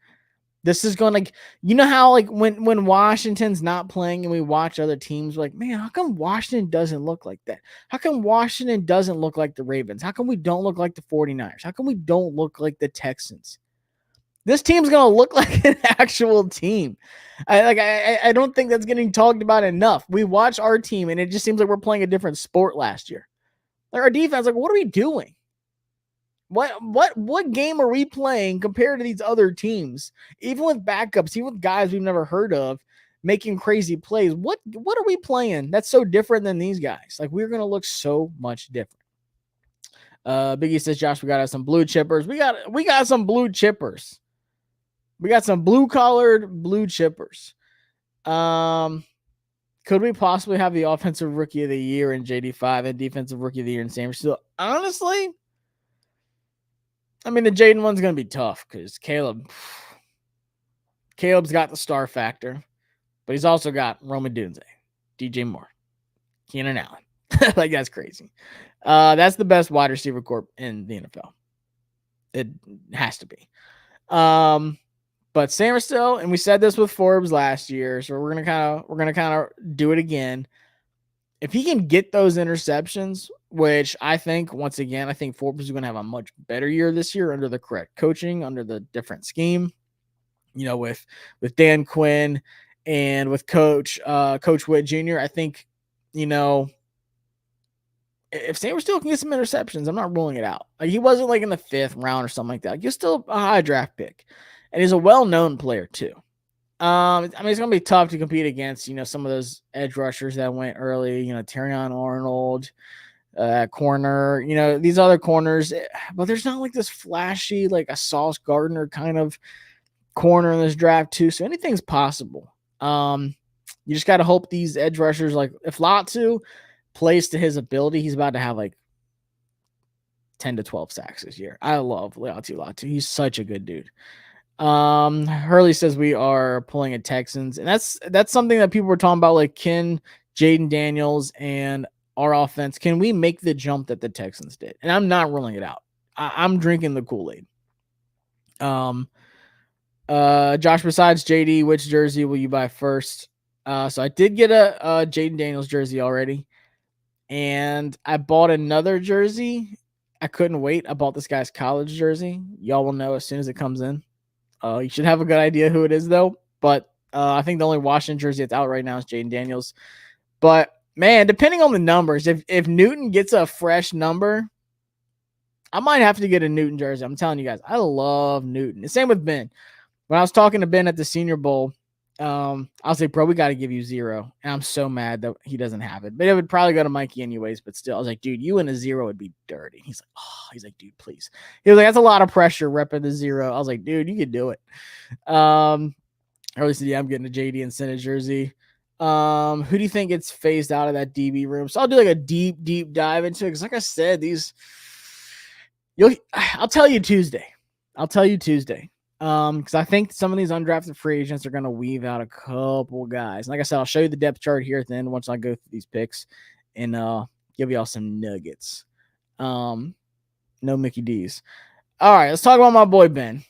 This is going to, you know how like when Washington's not playing and we watch other teams, we're like, man, how come Washington doesn't look like that? How come Washington doesn't look like the Ravens? How come we don't look like the 49ers? How come we don't look like the Texans? This team's going to look like an actual team. I don't think that's getting talked about enough. We watch our team and it just seems like we're playing a different sport last year. Like, our defense, like, what are we doing? What game are we playing compared to these other teams? Even with backups, even with guys we've never heard of making crazy plays, what are we playing that's so different than these guys? Like, we're gonna look so much different. Biggie says, Josh, we got some blue chippers. We got some blue chippers. We got some blue-collared blue chippers. Could we possibly have the offensive rookie of the year in JD5 and defensive rookie of the year in Sam Steele? Honestly, I mean, the Jaden one's going to be tough because Caleb's got the star factor, but he's also got Rome Odunze, DJ Moore, Keenan Allen. Like, that's crazy. That's the best wide receiver corp in the NFL. It has to be. But Sam Steele, and we said this with Forbes last year, so we're gonna kind of do it again. If he can get those interceptions, which I think, once again, I think Forbes is going to have a much better year this year under the correct coaching, under the different scheme, with Dan Quinn and with Coach Witt Jr. I think, if Sam Steele can get some interceptions, I'm not ruling it out. Like, he wasn't like in the 5th round or something like that. Like, he's still a high draft pick, and he's a well-known player too. I mean, it's going to be tough to compete against, some of those edge rushers that went early, Terrion Arnold, corner, these other corners, but there's not like this flashy, like a Sauce Gardner kind of corner in this draft too. So anything's possible. You just got to hope these edge rushers, like if Latu plays to his ability, he's about to have like 10 to 12 sacks this year. I love Latu. He's such a good dude. Hurley says we are pulling at Texans, and that's something that people were talking about, like, can Jaden Daniels and our offense, can we make the jump that the Texans did? And I'm not ruling it out. I'm drinking the Kool-Aid. Josh, besides JD, which jersey will you buy first? So I did get a Jaden Daniels jersey already, and I bought another jersey. I couldn't wait. I bought this guy's college jersey. Y'all will know as soon as it comes in. You should have a good idea who it is, though. But I think the only Washington jersey that's out right now is Jaden Daniels. But, man, depending on the numbers, if Newton gets a fresh number, I might have to get a Newton jersey. I'm telling you guys, I love Newton. The same with Ben. When I was talking to Ben at the Senior Bowl, I was like, bro, we got to give you 0. And I'm so mad that he doesn't have it. But it would probably go to Mikey anyways. But still, I was like, dude, you and a 0 would be dirty. He's like, dude, please. He was like, that's a lot of pressure repping the 0. I was like, dude, you could do it. I always said, yeah, I'm getting a JD and Senate jersey. Who do you think gets phased out of that DB room? So I'll do like a deep dive into it. Because like I said, I'll tell you Tuesday. Because I think some of these undrafted free agents are going to weave out a couple guys. Like I said, I'll show you the depth chart here at the end once I go through these picks and give y'all some nuggets. No Mickey D's. All right, let's talk about my boy Ben.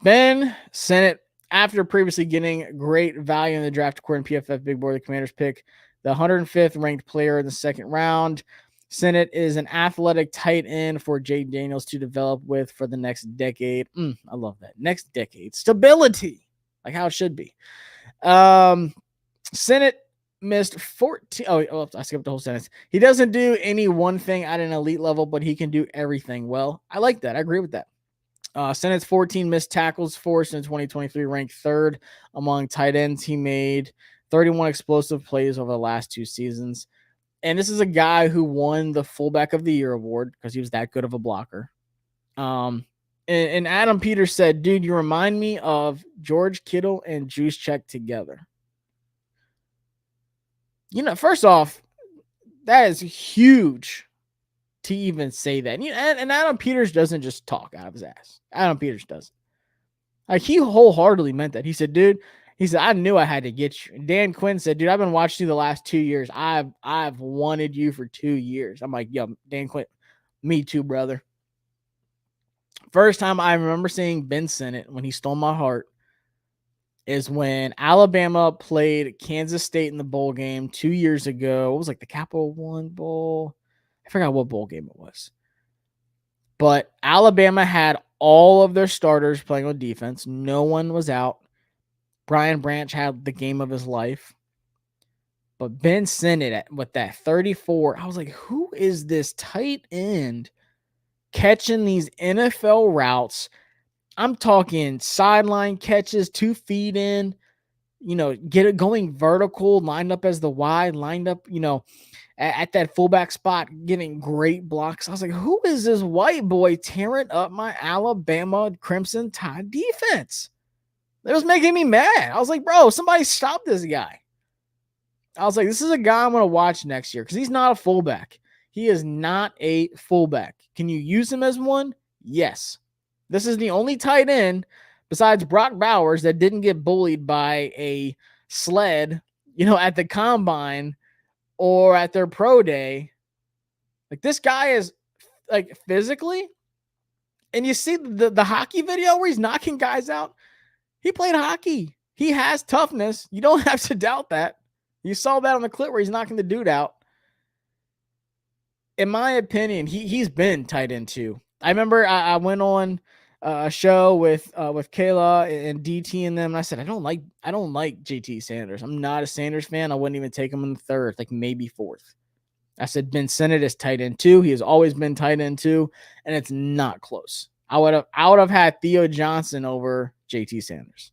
Ben Sennett, after previously getting great value in the draft according to PFF Big Board, the Commanders pick the 105th ranked player in the 2nd round. Sennett is an athletic tight end for Jaden Daniels to develop with for the next decade. I love that. Next decade. Stability. Like how it should be. Sennett missed 14. Oh, I skipped the whole sentence. He doesn't do any one thing at an elite level, but he can do everything well. I like that. I agree with that. Senate's 14 missed tackles forced in 2023, ranked third among tight ends. He made 31 explosive plays over the last 2 seasons. And this is a guy who won the fullback of the year award because he was that good of a blocker. And Adam Peters said, dude, you remind me of George Kittle and Juszczyk together. You know, first off, that is huge to even say that. And Adam Peters doesn't just talk out of his ass. Adam Peters does. Like, he wholeheartedly meant that. He said, dude, I knew I had to get you. And Dan Quinn said, dude, I've been watching you the last 2 years. I've wanted you for 2 years. I'm like, yo, Dan Quinn, me too, brother. First time I remember seeing Ben Sinnott when he stole my heart is when Alabama played Kansas State in the bowl game 2 years ago. It was like the Capital One Bowl. I forgot what bowl game it was. But Alabama had all of their starters playing on defense. No one was out. Brian Branch had the game of his life. But Ben Sinnott with that 34, I was like, who is this tight end catching these NFL routes? I'm talking sideline catches, 2 feet in, get it going vertical, lined up as the wide, lined up, at that fullback spot, getting great blocks. I was like, who is this white boy tearing up my Alabama Crimson Tide defense? It was making me mad. I was like, bro, somebody stop this guy. I was like, this is a guy I'm going to watch next year because he's not a fullback. He is not a fullback. Can you use him as one? Yes. This is the only tight end besides Brock Bowers that didn't get bullied by a sled, at the combine or at their pro day. Like, this guy is like physically, and you see the hockey video where he's knocking guys out. He played hockey. He has toughness. You don't have to doubt that. You saw that on the clip where he's knocking the dude out. In my opinion, he's been tight end too. I remember I went on a show with Kayla and DT and them, and I said I don't like JT Sanders. I'm not a Sanders fan. I wouldn't even take him in the third, like maybe fourth. I said Ben Sinnott is tight end too. He has always been tight end too, and it's not close. I would have had Theo Johnson over JT Sanders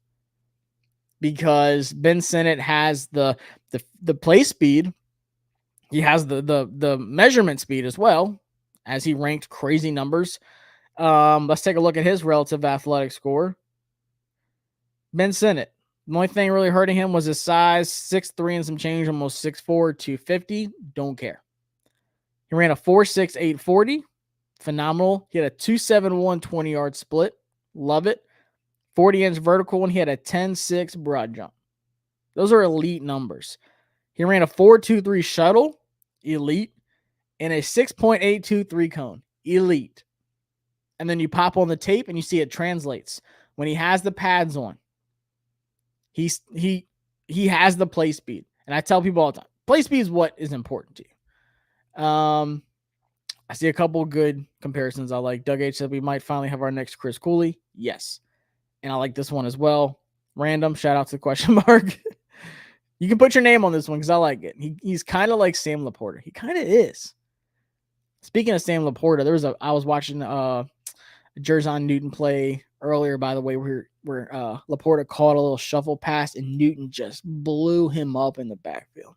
because Ben Sinnott has the play speed. He has the measurement speed as well, as he ranked crazy numbers. Let's take a look at his relative athletic score. Ben Sinnott, the only thing really hurting him was his size, 6'3" and some change, almost 6'4", 250. Don't care. He ran a 4.6, 840. Phenomenal. He had a 2.71 20-yard split. Love it. 40-inch vertical, and he had a 10.6 broad jump. Those are elite numbers. He ran a 4.23 shuttle. Elite. And a 6.823 cone. Elite. And then you pop on the tape and you see it translates. When he has the pads on, he has the play speed. And I tell people all the time, play speed is what is important to you. I see a couple good comparisons I like. Doug H said we might finally have our next Chris Cooley. Yes. And I like this one as well. Random. Shout out to the question mark. You can put your name on this one because I like it. He's kind of like Sam Laporta. He kind of is. Speaking of Sam Laporta, I was watching Jerzon Newton play earlier, by the way, where Laporta caught a little shuffle pass and Newton just blew him up in the backfield.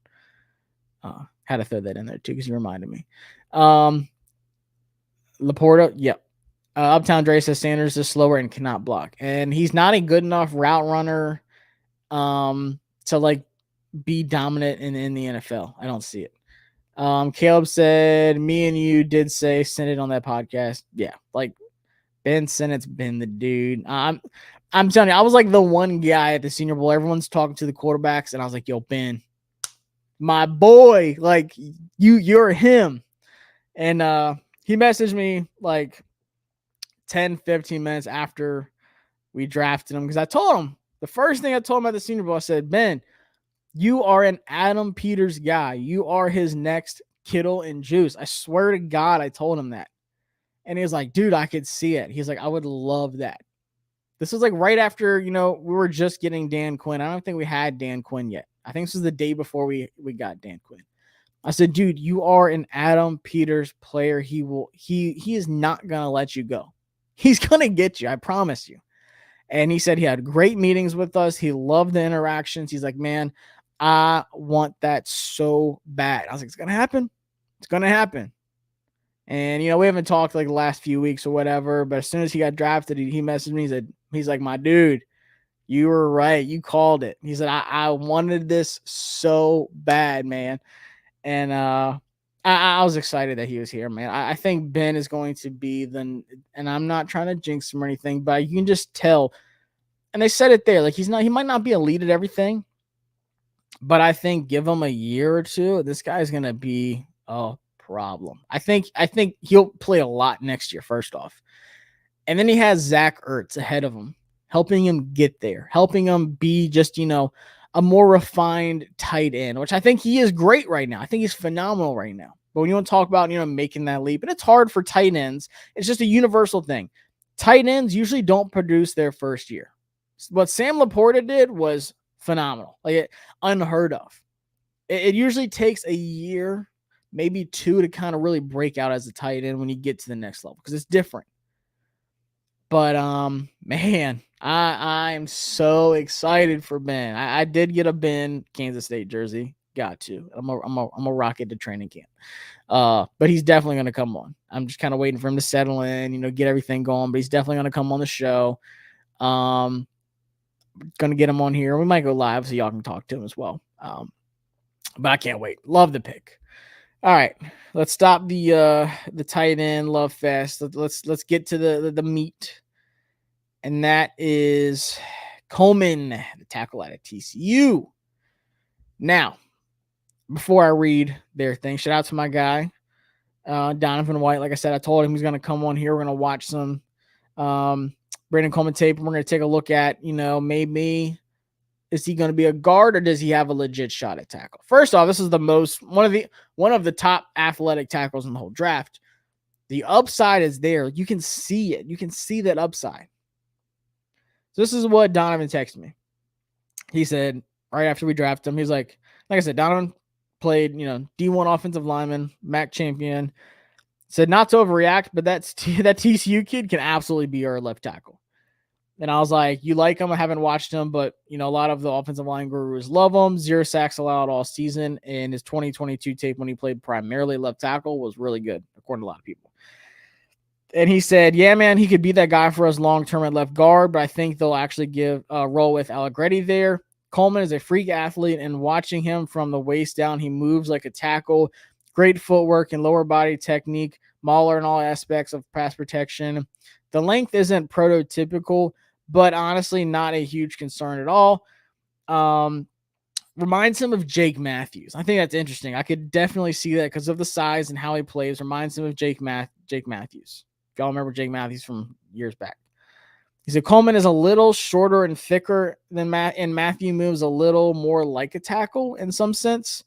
Had to throw that in there too because you reminded me. Laporta, yep. Uptown Dre says Sanders is slower and cannot block. And he's not a good enough route runner to like be dominant in the NFL. I don't see it. Caleb said, me and you did say Sinnott on that podcast. Yeah, like Ben Sinnott's been the dude. I'm telling you, I was like the one guy at the Senior Bowl. Everyone's talking to the quarterbacks, and I was like, yo, Ben, my boy, like you're him. And he messaged me like 10, 15 minutes after we drafted him because I told him, the first thing I told him at the Senior Bowl, I said, Ben, you are an Adam Peters guy. You are his next Kittle and Juice. I swear to God, I told him that. And he was like, dude, I could see it. He's like, I would love that. This was like right after, we were just getting Dan Quinn. I don't think we had Dan Quinn yet. I think this was the day before we got Dan Quinn. I said, dude, you are an Adam Peters player. He is not gonna let you go. He's gonna get you, I promise you. And he said he had great meetings with us. He loved the interactions. He's like, man, I want that so bad. I was like, it's gonna happen. It's gonna happen. And we haven't talked like the last few weeks or whatever. But as soon as he got drafted, he messaged me. He's like, my dude, you were right. You called it. He said, I wanted this so bad, man. And I was excited that he was here, man. I think Ben is going to be and I'm not trying to jinx him or anything, but you can just tell. And they said it there, like he might not be elite at everything, but I think give him a year or two, this guy's gonna be a problem. I think he'll play a lot next year, first off. And then he has Zach Ertz ahead of him, helping him get there, helping him be just, a more refined tight end, which I think he is great right now. I think he's phenomenal right now. But when you want to talk about, making that leap, and it's hard for tight ends, it's just a universal thing. Tight ends usually don't produce their first year. What Sam Laporta did was phenomenal, unheard of. It usually takes a year, maybe two, to kind of really break out as a tight end when you get to the next level, because it's different. But man, I'm so excited for Ben. I did get a Ben Kansas State jersey. Got to. I'm a rocket to training camp. But he's definitely gonna come on. I'm just kind of waiting for him to settle in, get everything going. But he's definitely gonna come on the show. Gonna get him on here. We might go live so y'all can talk to him as well. But I can't wait. Love the pick. All right, let's stop the tight end love fest. Let's get to the meat, and that is Coleman, the tackle out of TCU. Now, before I read their thing, shout out to my guy Donovan White. Like I said, I told him he's going to come on here. We're going to watch some Brandon Coleman tape, and we're going to take a look at maybe. Is he going to be a guard, or does he have a legit shot at tackle? First off, this is one of the top athletic tackles in the whole draft. The upside is there. You can see it. You can see that upside. So this is what Donovan texted me. He said right after we drafted him, he's like I said, Donovan played, D1 offensive lineman, MAC champion. Said not to overreact, but that TCU kid can absolutely be our left tackle. And I was like, you like him? I haven't watched him, but, a lot of the offensive line gurus love him. 0 sacks allowed all season. And his 2022 tape when he played primarily left tackle was really good, according to a lot of people. And he said, yeah, man, he could be that guy for us long-term at left guard, but I think they'll actually roll with Allegretti there. Coleman is a freak athlete, and watching him from the waist down, he moves like a tackle. Great footwork and lower body technique. Mauler in all aspects of pass protection. The length isn't prototypical, but honestly, not a huge concern at all. Reminds him of Jake Matthews. I think that's interesting. I could definitely see that because of the size and how he plays. Reminds him of Jake Matthews. If y'all remember Jake Matthews from years back. He said Coleman is a little shorter and thicker than and Matthew moves a little more like a tackle in some sense.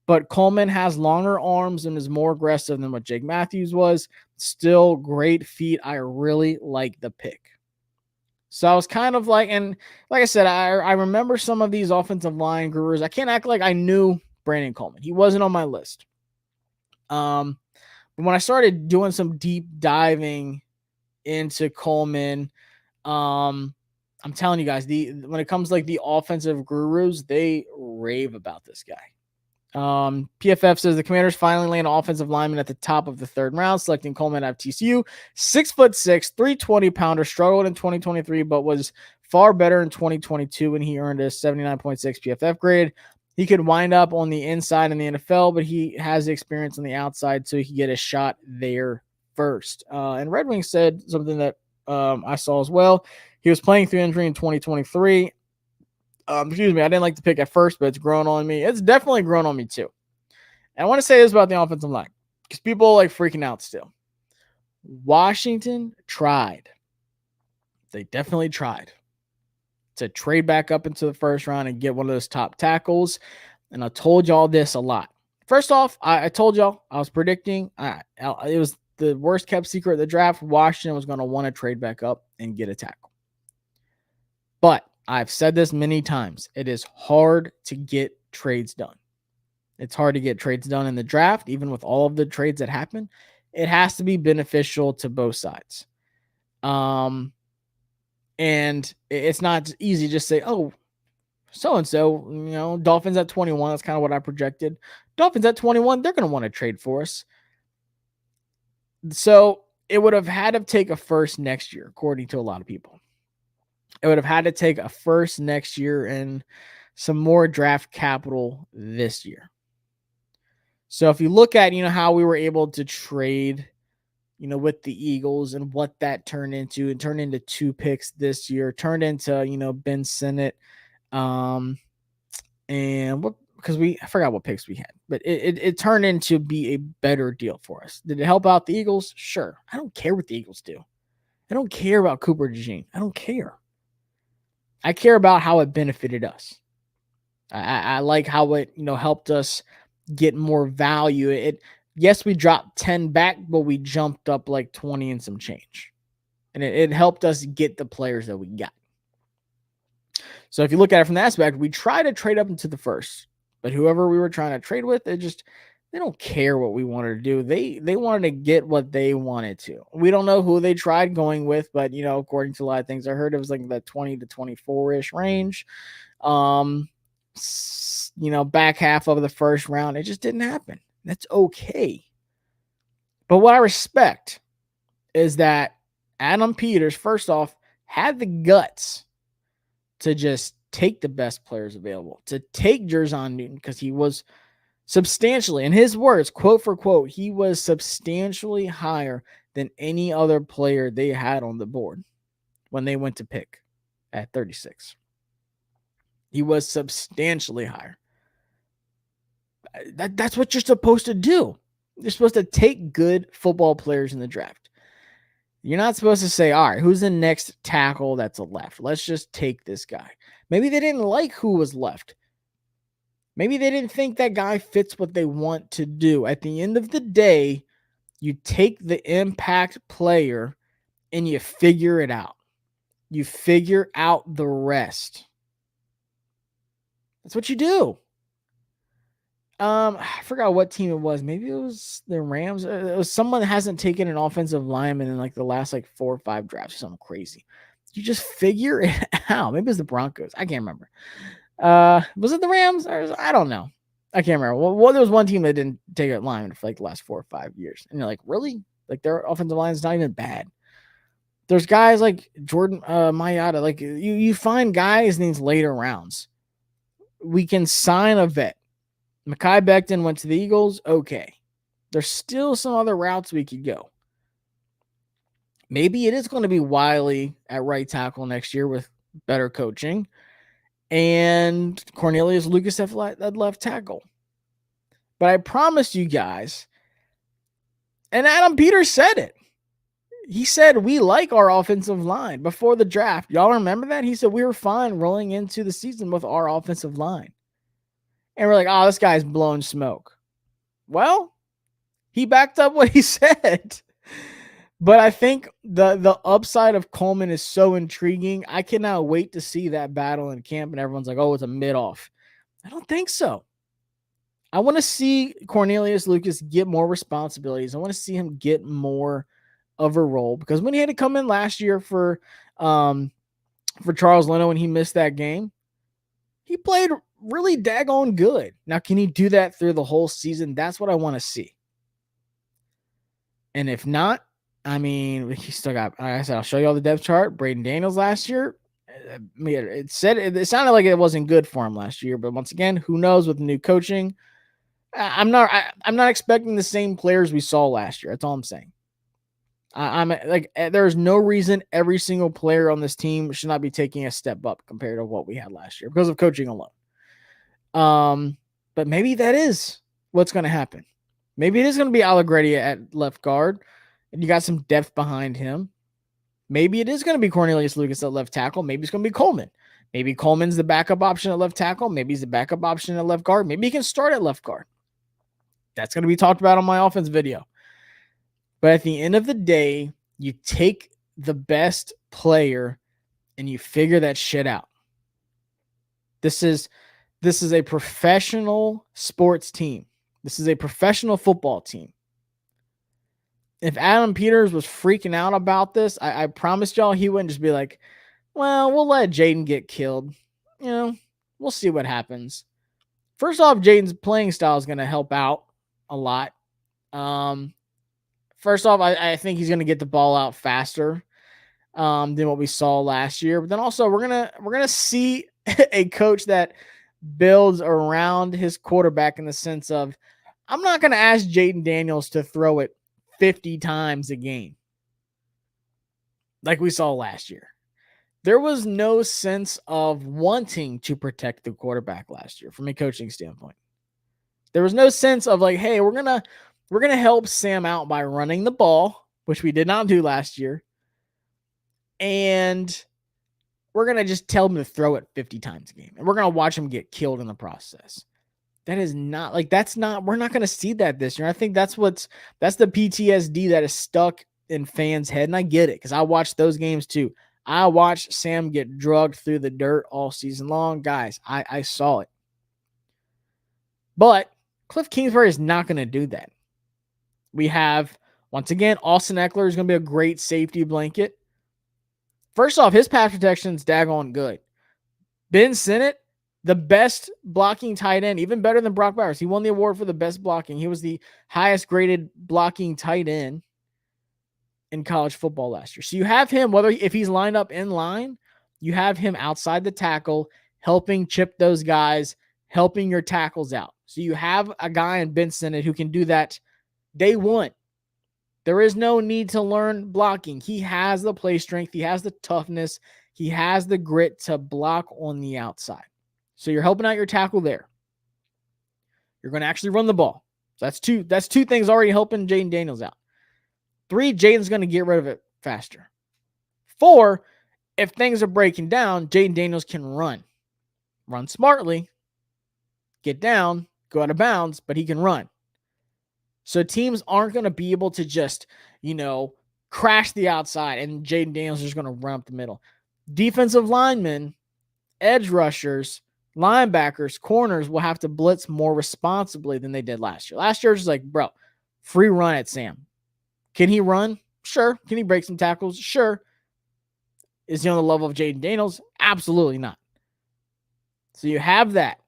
But Coleman has longer arms and is more aggressive than what Jake Matthews was. Still great feet. I really like the pick. So I was kind of like, and like I said, I remember some of these offensive line gurus. I can't act like I knew Brandon Coleman. He wasn't on my list. But when I started doing some deep diving into Coleman, I'm telling you guys, when it comes to like the offensive gurus, they rave about this guy. PFF says the Commanders finally land an offensive lineman at the top of the third round, selecting Coleman out of TCU. 6'6", 320-pounder, struggled in 2023, but was far better in 2022 when he earned a 79.6 PFF grade. He could wind up on the inside in the NFL, but he has experience on the outside, so he could get a shot there first. And Red Wing said something that I saw as well. He was playing through injury in 2023. Excuse me, I didn't like the pick at first, but it's grown on me. It's definitely grown on me too. And I want to say this about the offensive line because people are like freaking out still. Washington tried. They definitely tried to trade back up into the first round and get one of those top tackles. And I told y'all this a lot. First off, I told y'all I was predicting. It was the worst kept secret of the draft. Washington was going to want to trade back up and get a tackle. But I've said this many times. It is hard to get trades done. It's hard to get trades done in the draft, even with all of the trades that happen. It has to be beneficial to both sides. And it's not easy to just say, oh, so-and-so, Dolphins at 21. That's kind of what I projected. Dolphins at 21, they're going to want to trade for us. So it would have had to take a first next year, according to a lot of people. It would have had to take a first next year and some more draft capital this year. So if you look at, how we were able to trade, with the Eagles and what that turned into, it turned into 2 picks this year, turned into, Ben Sinnott. And because I forgot what picks we had, but it turned into be a better deal for us. Did it help out the Eagles? Sure. I don't care what the Eagles do. I don't care about Cooper DeJean. I don't care. I care about how it benefited us. I like how it, helped us get more value. Yes, we dropped 10 back, but we jumped up like 20 and some change. And it helped us get the players that we got. So if you look at it from that aspect, we try to trade up into the first, but whoever we were trying to trade with, they don't care what we wanted to do. They wanted to get what they wanted to. We don't know who they tried going with, but according to a lot of things I heard, it was like the 20 to 24-ish range. Back half of the first round, it just didn't happen. That's okay. But what I respect is that Adam Peters, first off, had the guts to just take the best players available, to take Jerzon Newton, because he was substantially, in his words, quote for quote, he was substantially higher than any other player they had on the board when they went to pick at 36. He was substantially higher. That's what you're supposed to do. You're supposed to take good football players in the draft. You're not supposed to say, all right, who's the next tackle that's a left? Let's just take this guy. Maybe they didn't like who was left. Maybe they didn't think that guy fits what they want to do. At the end of the day, you take the impact player and you figure it out. You figure out the rest. That's what you do. I forgot what team it was. Maybe it was the Rams. It was someone that hasn't taken an offensive lineman in like the last 4 or 5 drafts or something crazy. You just figure it out. Maybe it was the Broncos. I can't remember. Was it the Rams? I don't know. I can't remember. Well, there was one team that didn't take a lineman for the last 4 or 5 years. And you're like, really? Their offensive line is not even bad. There's guys like Jordan Mailata. You find guys in these later rounds. We can sign a vet. Mekhi Becton went to the Eagles. Okay. There's still some other routes we could go. Maybe it is going to be Wiley at right tackle next year with better coaching. And Cornelius Lucas at left tackle. But I promise you guys, and Adam Peters said it. He said, we like our offensive line before the draft. Y'all remember that? He said, we were fine rolling into the season with our offensive line. And we're like, oh, this guy's blowing smoke. Well, he backed up what he said. But I think the upside of Coleman is so intriguing. I cannot wait to see that battle in camp. And everyone's like, oh, it's a mid-off. I don't think so. I want to see Cornelius Lucas get more responsibilities. I want to see him get more of a role. Because when he had to come in last year for Charles Leno and he missed that game, he played really daggone good. Now, can he do that through the whole season? That's what I want to see. And if not, I mean, he still got, like I said, I'll show you all the depth chart. Braden Daniels last year, it sounded like it wasn't good for him last year, but once again, who knows with the new coaching? I'm not expecting the same players we saw last year. That's all I'm saying. I'm like, there's no reason every single player on this team should not be taking a step up compared to what we had last year because of coaching alone. But maybe that is what's going to happen. Maybe it is going to be Allegretti at left guard, and you got some depth behind him. Maybe it is going to be Cornelius Lucas at left tackle. Maybe it's going to be Coleman. Maybe Coleman's the backup option at left tackle. Maybe he's the backup option at left guard. Maybe he can start at left guard. That's going to be talked about on my offense video. But at the end of the day, you take the best player and you figure that shit out. This is a professional sports team. This is a professional football team. If Adam Peters was freaking out about this, I promised y'all he wouldn't just be like, well, we'll let Jaden get killed. We'll see what happens. First off, Jaden's playing style is going to help out a lot. First off, I think he's going to get the ball out faster than what we saw last year. But then also we're gonna see a coach that builds around his quarterback in the sense of, I'm not going to ask Jaden Daniels to throw it 50 times a game like we saw last year. There was no sense of wanting to protect the quarterback last year from a coaching standpoint. There was no sense of like, hey, we're gonna help Sam out by running the ball, which we did not do last year, and we're gonna just tell him to throw it 50 times a game, and we're gonna watch him get killed in the process. That is not like, we're not going to see that this year. I think that's the PTSD that is stuck in fans' head. And I get it, because I watched those games too. I watched Sam get drugged through the dirt all season long. Guys, I saw it. But Cliff Kingsbury is not going to do that. We have, once again, Austin Eckler is going to be a great safety blanket. First off, his pass protection is daggone good. Ben Sinnott, the best blocking tight end, even better than Brock Bowers. He won the award for the best blocking. He was the highest graded blocking tight end in college football last year. So you have him, if he's lined up in line, you have him outside the tackle, helping chip those guys, helping your tackles out. So you have a guy in Ben Sinnott who can do that day one. There is no need to learn blocking. He has the play strength. He has the toughness. He has the grit to block on the outside. So you're helping out your tackle there. You're going to actually run the ball. So that's two things already helping Jaden Daniels out. 3, Jaden's going to get rid of it faster. 4, if things are breaking down, Jaden Daniels can run. Run smartly. Get down. Go out of bounds. But he can run. So teams aren't going to be able to just, crash the outside and Jaden Daniels is just going to run up the middle. Defensive linemen, edge rushers, linebackers, corners will have to blitz more responsibly than they did last year. Last year was just like, bro, free run at Sam. Can he run? Sure. Can he break some tackles? Sure. Is he on the level of Jaden Daniels? Absolutely not. So you have that.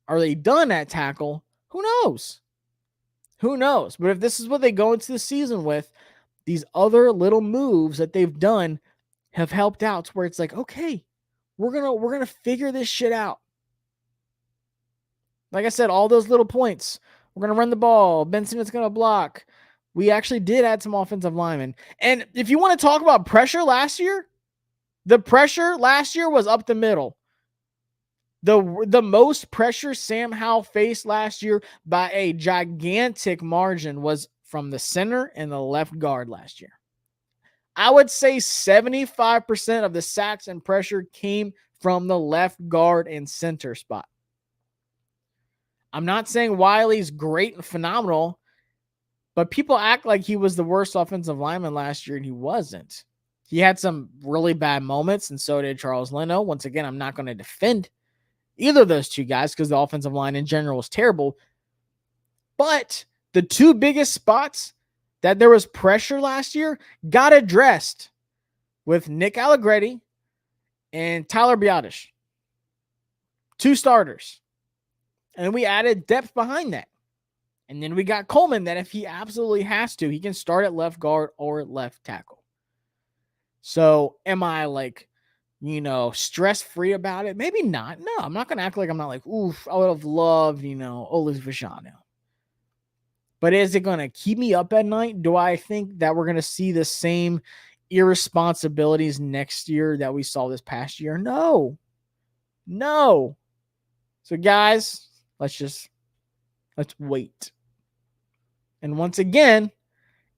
Are they done at tackle? Who knows? Who knows? But if this is what they go into the season with, these other little moves that they've done have helped out to where it's like, okay, we're gonna figure this shit out. Like I said, all those little points. We're going to run the ball. Benson is going to block. We actually did add some offensive linemen. And if you want to talk about pressure last year, the pressure last year was up the middle. The most pressure Sam Howell faced last year by a gigantic margin was from the center and the left guard last year. I would say 75% of the sacks and pressure came from the left guard and center spot. I'm not saying Wiley's great and phenomenal, but people act like he was the worst offensive lineman last year, and he wasn't. He had some really bad moments, and so did Charles Leno. Once again, I'm not going to defend either of those two guys because the offensive line in general was terrible. But the two biggest spots that there was pressure last year got addressed with Nick Allegretti and Tyler Biadasz. 2 starters. And we added depth behind that. And then we got Coleman that if he absolutely has to, he can start at left guard or left tackle. So am I stress-free about it? Maybe not. No, I'm not going to act like I'm not like, oof, I would have loved, Olis Vishano. But is it going to keep me up at night? Do I think that we're going to see the same irresponsibilities next year that we saw this past year? No. So guys, let's wait. And once again,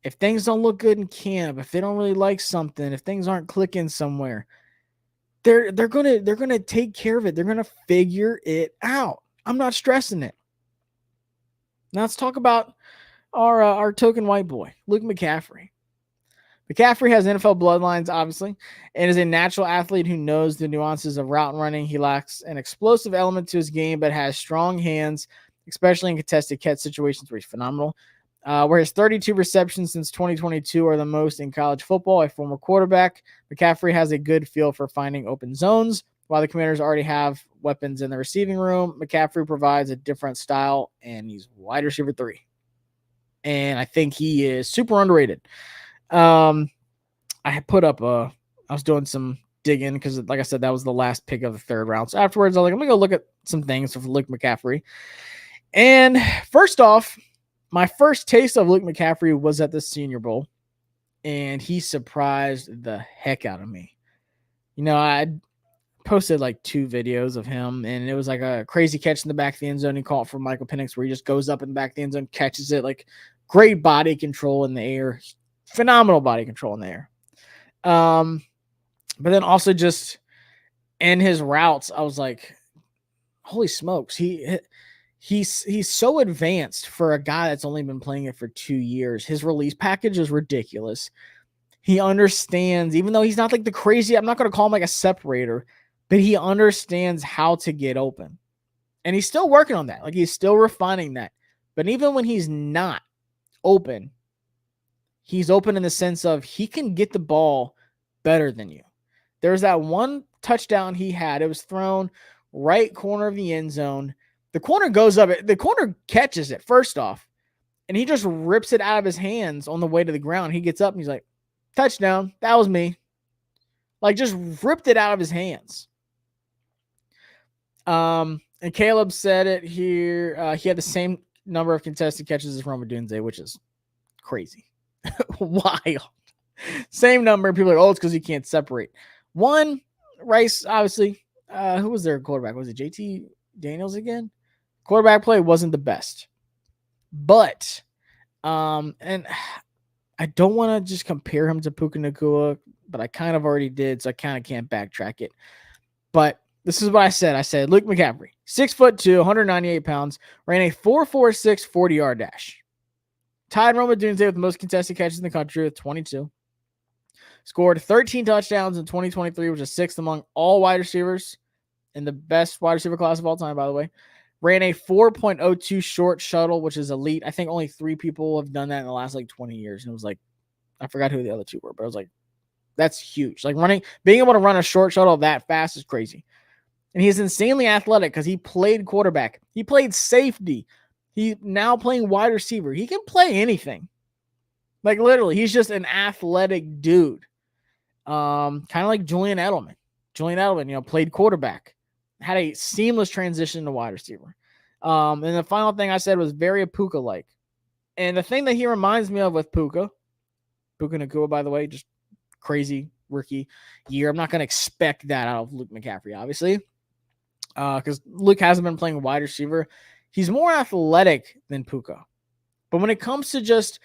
if things don't look good in camp, if they don't really like something, if things aren't clicking somewhere, they're gonna take care of it. They're gonna figure it out. I'm not stressing it. Now let's talk about our token white boy, Luke McCaffrey. McCaffrey has NFL bloodlines, obviously, and is a natural athlete who knows the nuances of route running. He lacks an explosive element to his game, but has strong hands, especially in contested catch situations where he's phenomenal. Where his 32 receptions since 2022 are the most in college football, a former quarterback, McCaffrey has a good feel for finding open zones. While the Commanders already have weapons in the receiving room, McCaffrey provides a different style, and he's wide receiver 3. And I think he is super underrated. I had put up I was doing some digging because, like I said, that was the last pick of the 3rd round. So afterwards, I was like, I'm gonna go look at some things for Luke McCaffrey. And first off, my first taste of Luke McCaffrey was at the Senior Bowl, and he surprised the heck out of me. I posted like 2 videos of him, and it was like a crazy catch in the back of the end zone. He caught from Michael Penix, where he just goes up in the back of the end zone, catches it, like great body control in the air. Phenomenal body control in the air. But then also just in his routes, I was like, holy smokes. He's so advanced for a guy that's only been playing it for 2 years. His release package is ridiculous. He understands, even though he's not like the crazy, I'm not going to call him like a separator, but he understands how to get open. And he's still working on that. Like, he's still refining that. But even when he's not open, he's open in the sense of he can get the ball better than you. There's that one touchdown he had. It was thrown right corner of the end zone. The corner goes up. The corner catches it, first off, and he just rips it out of his hands on the way to the ground. He gets up and he's like, touchdown. That was me. Like, just ripped it out of his hands. And Caleb said it here. He had the same number of contested catches as Rome Odunze, which is crazy. Wild. Same number. People are like, oh, it's because he can't separate. One, Rice, obviously. Who was their quarterback? Was it JT Daniels again? Quarterback play wasn't the best. But, and I don't want to just compare him to Puka Nacua, but I kind of already did, so I kind of can't backtrack it. But this is what I said. I said, Luke McCaffrey, 6'2", 198 pounds, ran a 4.46 40-yard dash. Tied Rome Odunze with the most contested catches in the country with 22. Scored 13 touchdowns in 2023, which is 6th among all wide receivers in the best wide receiver class of all time, by the way. Ran a 4.02 short shuttle, which is elite. I think only 3 people have done that in the last like 20 years. And it was like, I forgot who the other 2 were, but I was like, that's huge. Like, being able to run a short shuttle that fast is crazy. And he's insanely athletic because he played quarterback. He played safety. He's now playing wide receiver. He can play anything. Like, literally, he's just an athletic dude. Kind of like Julian Edelman. Julian Edelman, played quarterback. Had a seamless transition to wide receiver. And the final thing I said was very Puka-like. And the thing that he reminds me of with Puka Nacua, by the way, just crazy rookie year. I'm not going to expect that out of Luke McCaffrey, obviously, because Luke hasn't been playing wide receiver. He's more athletic than Puka. But when it comes to just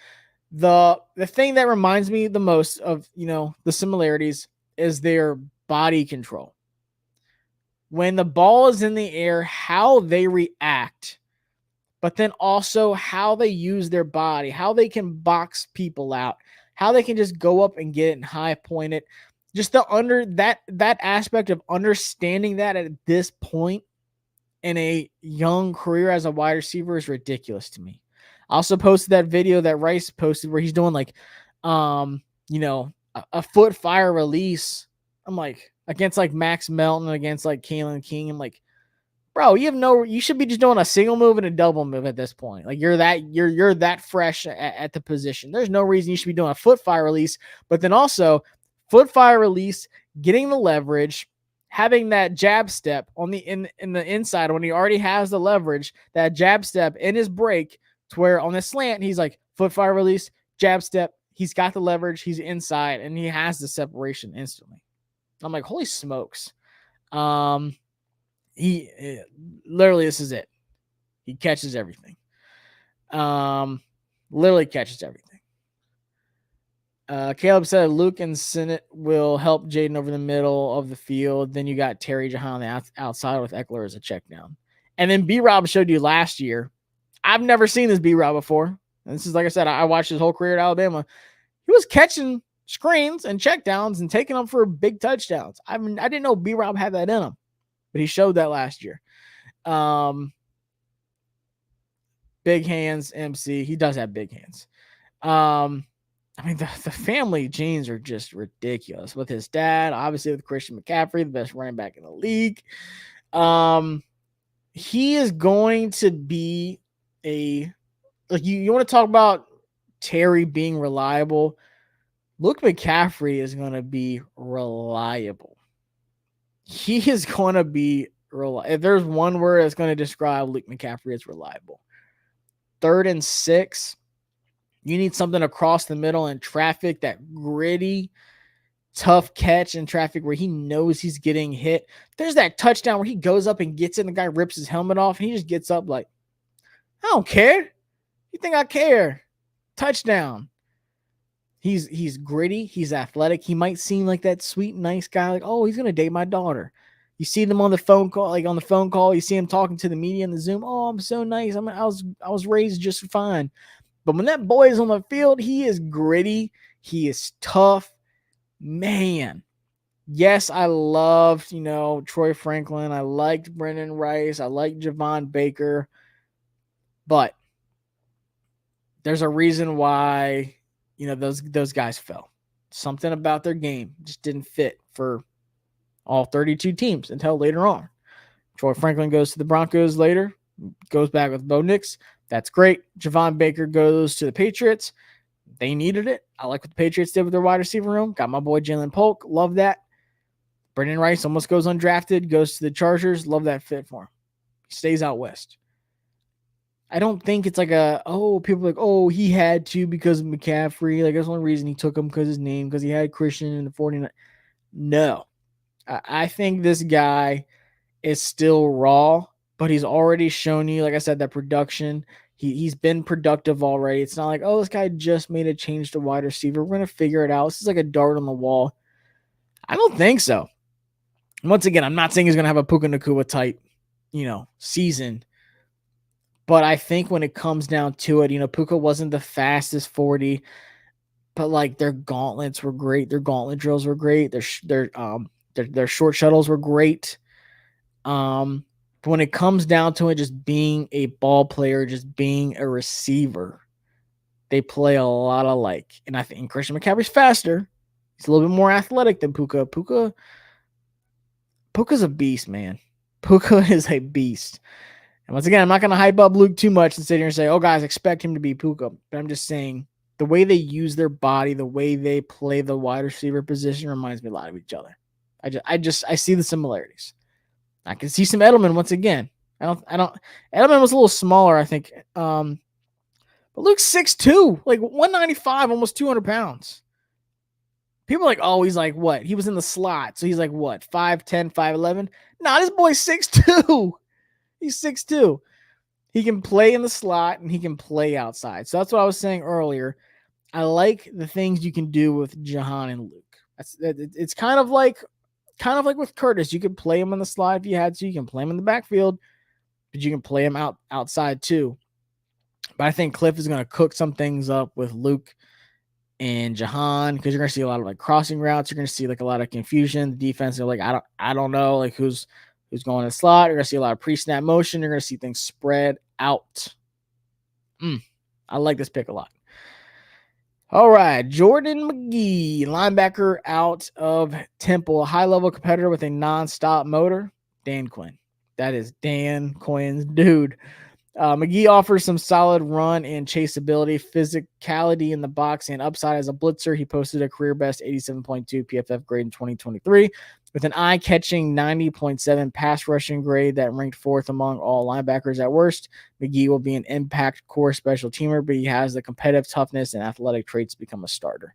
the thing that reminds me the most of, the similarities is their body control. When the ball is in the air, how they react, but then also how they use their body, how they can box people out, how they can just go up and get it and high point it. Just that aspect of understanding that at this point in a young career as a wide receiver is ridiculous to me. I also posted that video that Rice posted where he's doing like, a foot fire release. I'm like, against like Max Melton, against like Kalen King. I'm like, bro, you should be just doing a single move and a double move at this point. Like, you're that fresh at the position. There's no reason you should be doing a foot fire release, but then also foot fire release, getting the leverage, having that jab step on in the inside when he already has the leverage, that jab step in his break to where on the slant, he's like foot fire release, jab step. He's got the leverage. He's inside and he has the separation instantly. I'm like, holy smokes. He literally, this is it. He catches everything. Literally catches everything. Caleb said Luke and Sinnott will help Jaden over the middle of the field. Then you got Terry Jahan on the outside with Eckler as a check down. And then B-Rob showed you last year. I've never seen this B-Rob before. And this is, like I said, I watched his whole career at Alabama. He was catching screens and checkdowns and taking them for big touchdowns. I mean, I didn't know B-Rob had that in him, but he showed that last year. Big hands, MC. He does have big hands. I mean, the family genes are just ridiculous with his dad, obviously with Christian McCaffrey, the best running back in the league. He is going to be like you want to talk about Terry being reliable. Luke McCaffrey is going to be reliable. He is going to be reliable. If there's one word that's going to describe Luke McCaffrey, it's reliable. 3rd and 6. You need something across the middle in traffic, that gritty, tough catch in traffic where he knows he's getting hit. There's that touchdown where he goes up and gets it and the guy rips his helmet off and he just gets up like, I don't care. You think I care? Touchdown. He's gritty. He's athletic. He might seem like that sweet, nice guy. Like, oh, he's going to date my daughter. You see them on the phone call, you see him talking to the media in the Zoom. Oh, I'm so nice. I was raised just fine. But when that boy is on the field, he is gritty. He is tough. Man. Yes, I loved, Troy Franklin. I liked Brendan Rice. I liked Javon Baker. But there's a reason why, those guys fell. Something about their game just didn't fit for all 32 teams until later on. Troy Franklin goes to the Broncos later, goes back with Bo Nix. That's great. Javon Baker goes to the Patriots. They needed it. I like what the Patriots did with their wide receiver room. Got my boy Jalen Polk. Love that. Brendan Rice almost goes undrafted, goes to the Chargers. Love that fit for him. He stays out west. I don't think it's like people are like, he had to because of McCaffrey. Like, that's the only reason he took him because his name, because he had Christian in the 49. No. I think this guy is still raw, but he's already shown you, like I said, that production. He's been productive already. It's not like, this guy just made a change to wide receiver. We're going to figure it out. This is like a dart on the wall. I don't think so. Once again, I'm not saying he's going to have a Puka Nacua type, season. But I think when it comes down to it, Puka wasn't the fastest 40, but like their gauntlets were great. Their gauntlet drills were great. Their short shuttles were great. But when it comes down to it, just being a ball player, just being a receiver, they play a lot alike. And I think Christian McCaffrey's faster. He's a little bit more athletic than Puka. Puka's a beast, man. Puka is a beast. And once again, I'm not going to hype up Luke too much and sit here and say, guys, expect him to be Puka. But I'm just saying the way they use their body, the way they play the wide receiver position reminds me a lot of each other. I see the similarities. I can see some Edelman once again. Edelman was a little smaller, I think. But Luke's 6'2", like 195, almost 200 pounds. People are like, he's like what? He was in the slot. So he's like what? 5'10", 5'11"? Nah, this boy's 6'2". He's 6'2". He can play in the slot and he can play outside. So that's what I was saying earlier. I like the things you can do with Jahan and Luke. It's kind of like with Curtis. You could play him in the slot if you had to. You can play him in the backfield, but you can play him outside too. But I think Cliff is going to cook some things up with Luke and Jahan because you're going to see a lot of like crossing routes. You're going to see like a lot of confusion. The defense are like, I don't know like who's going to the slot. You're going to see a lot of pre-snap motion. You're going to see things spread out. I like this pick a lot. All right, Jordan McGee, linebacker out of Temple, a high-level competitor with a non-stop motor. Dan Quinn. That is Dan Quinn's dude. McGee offers some solid run and chaseability, physicality in the box, and upside as a blitzer. He posted a career-best 87.2 PFF grade in 2023 with an eye-catching 90.7 pass rushing grade that ranked 4th among all linebackers at worst. McGee will be an impact core special teamer, but he has the competitive toughness and athletic traits to become a starter.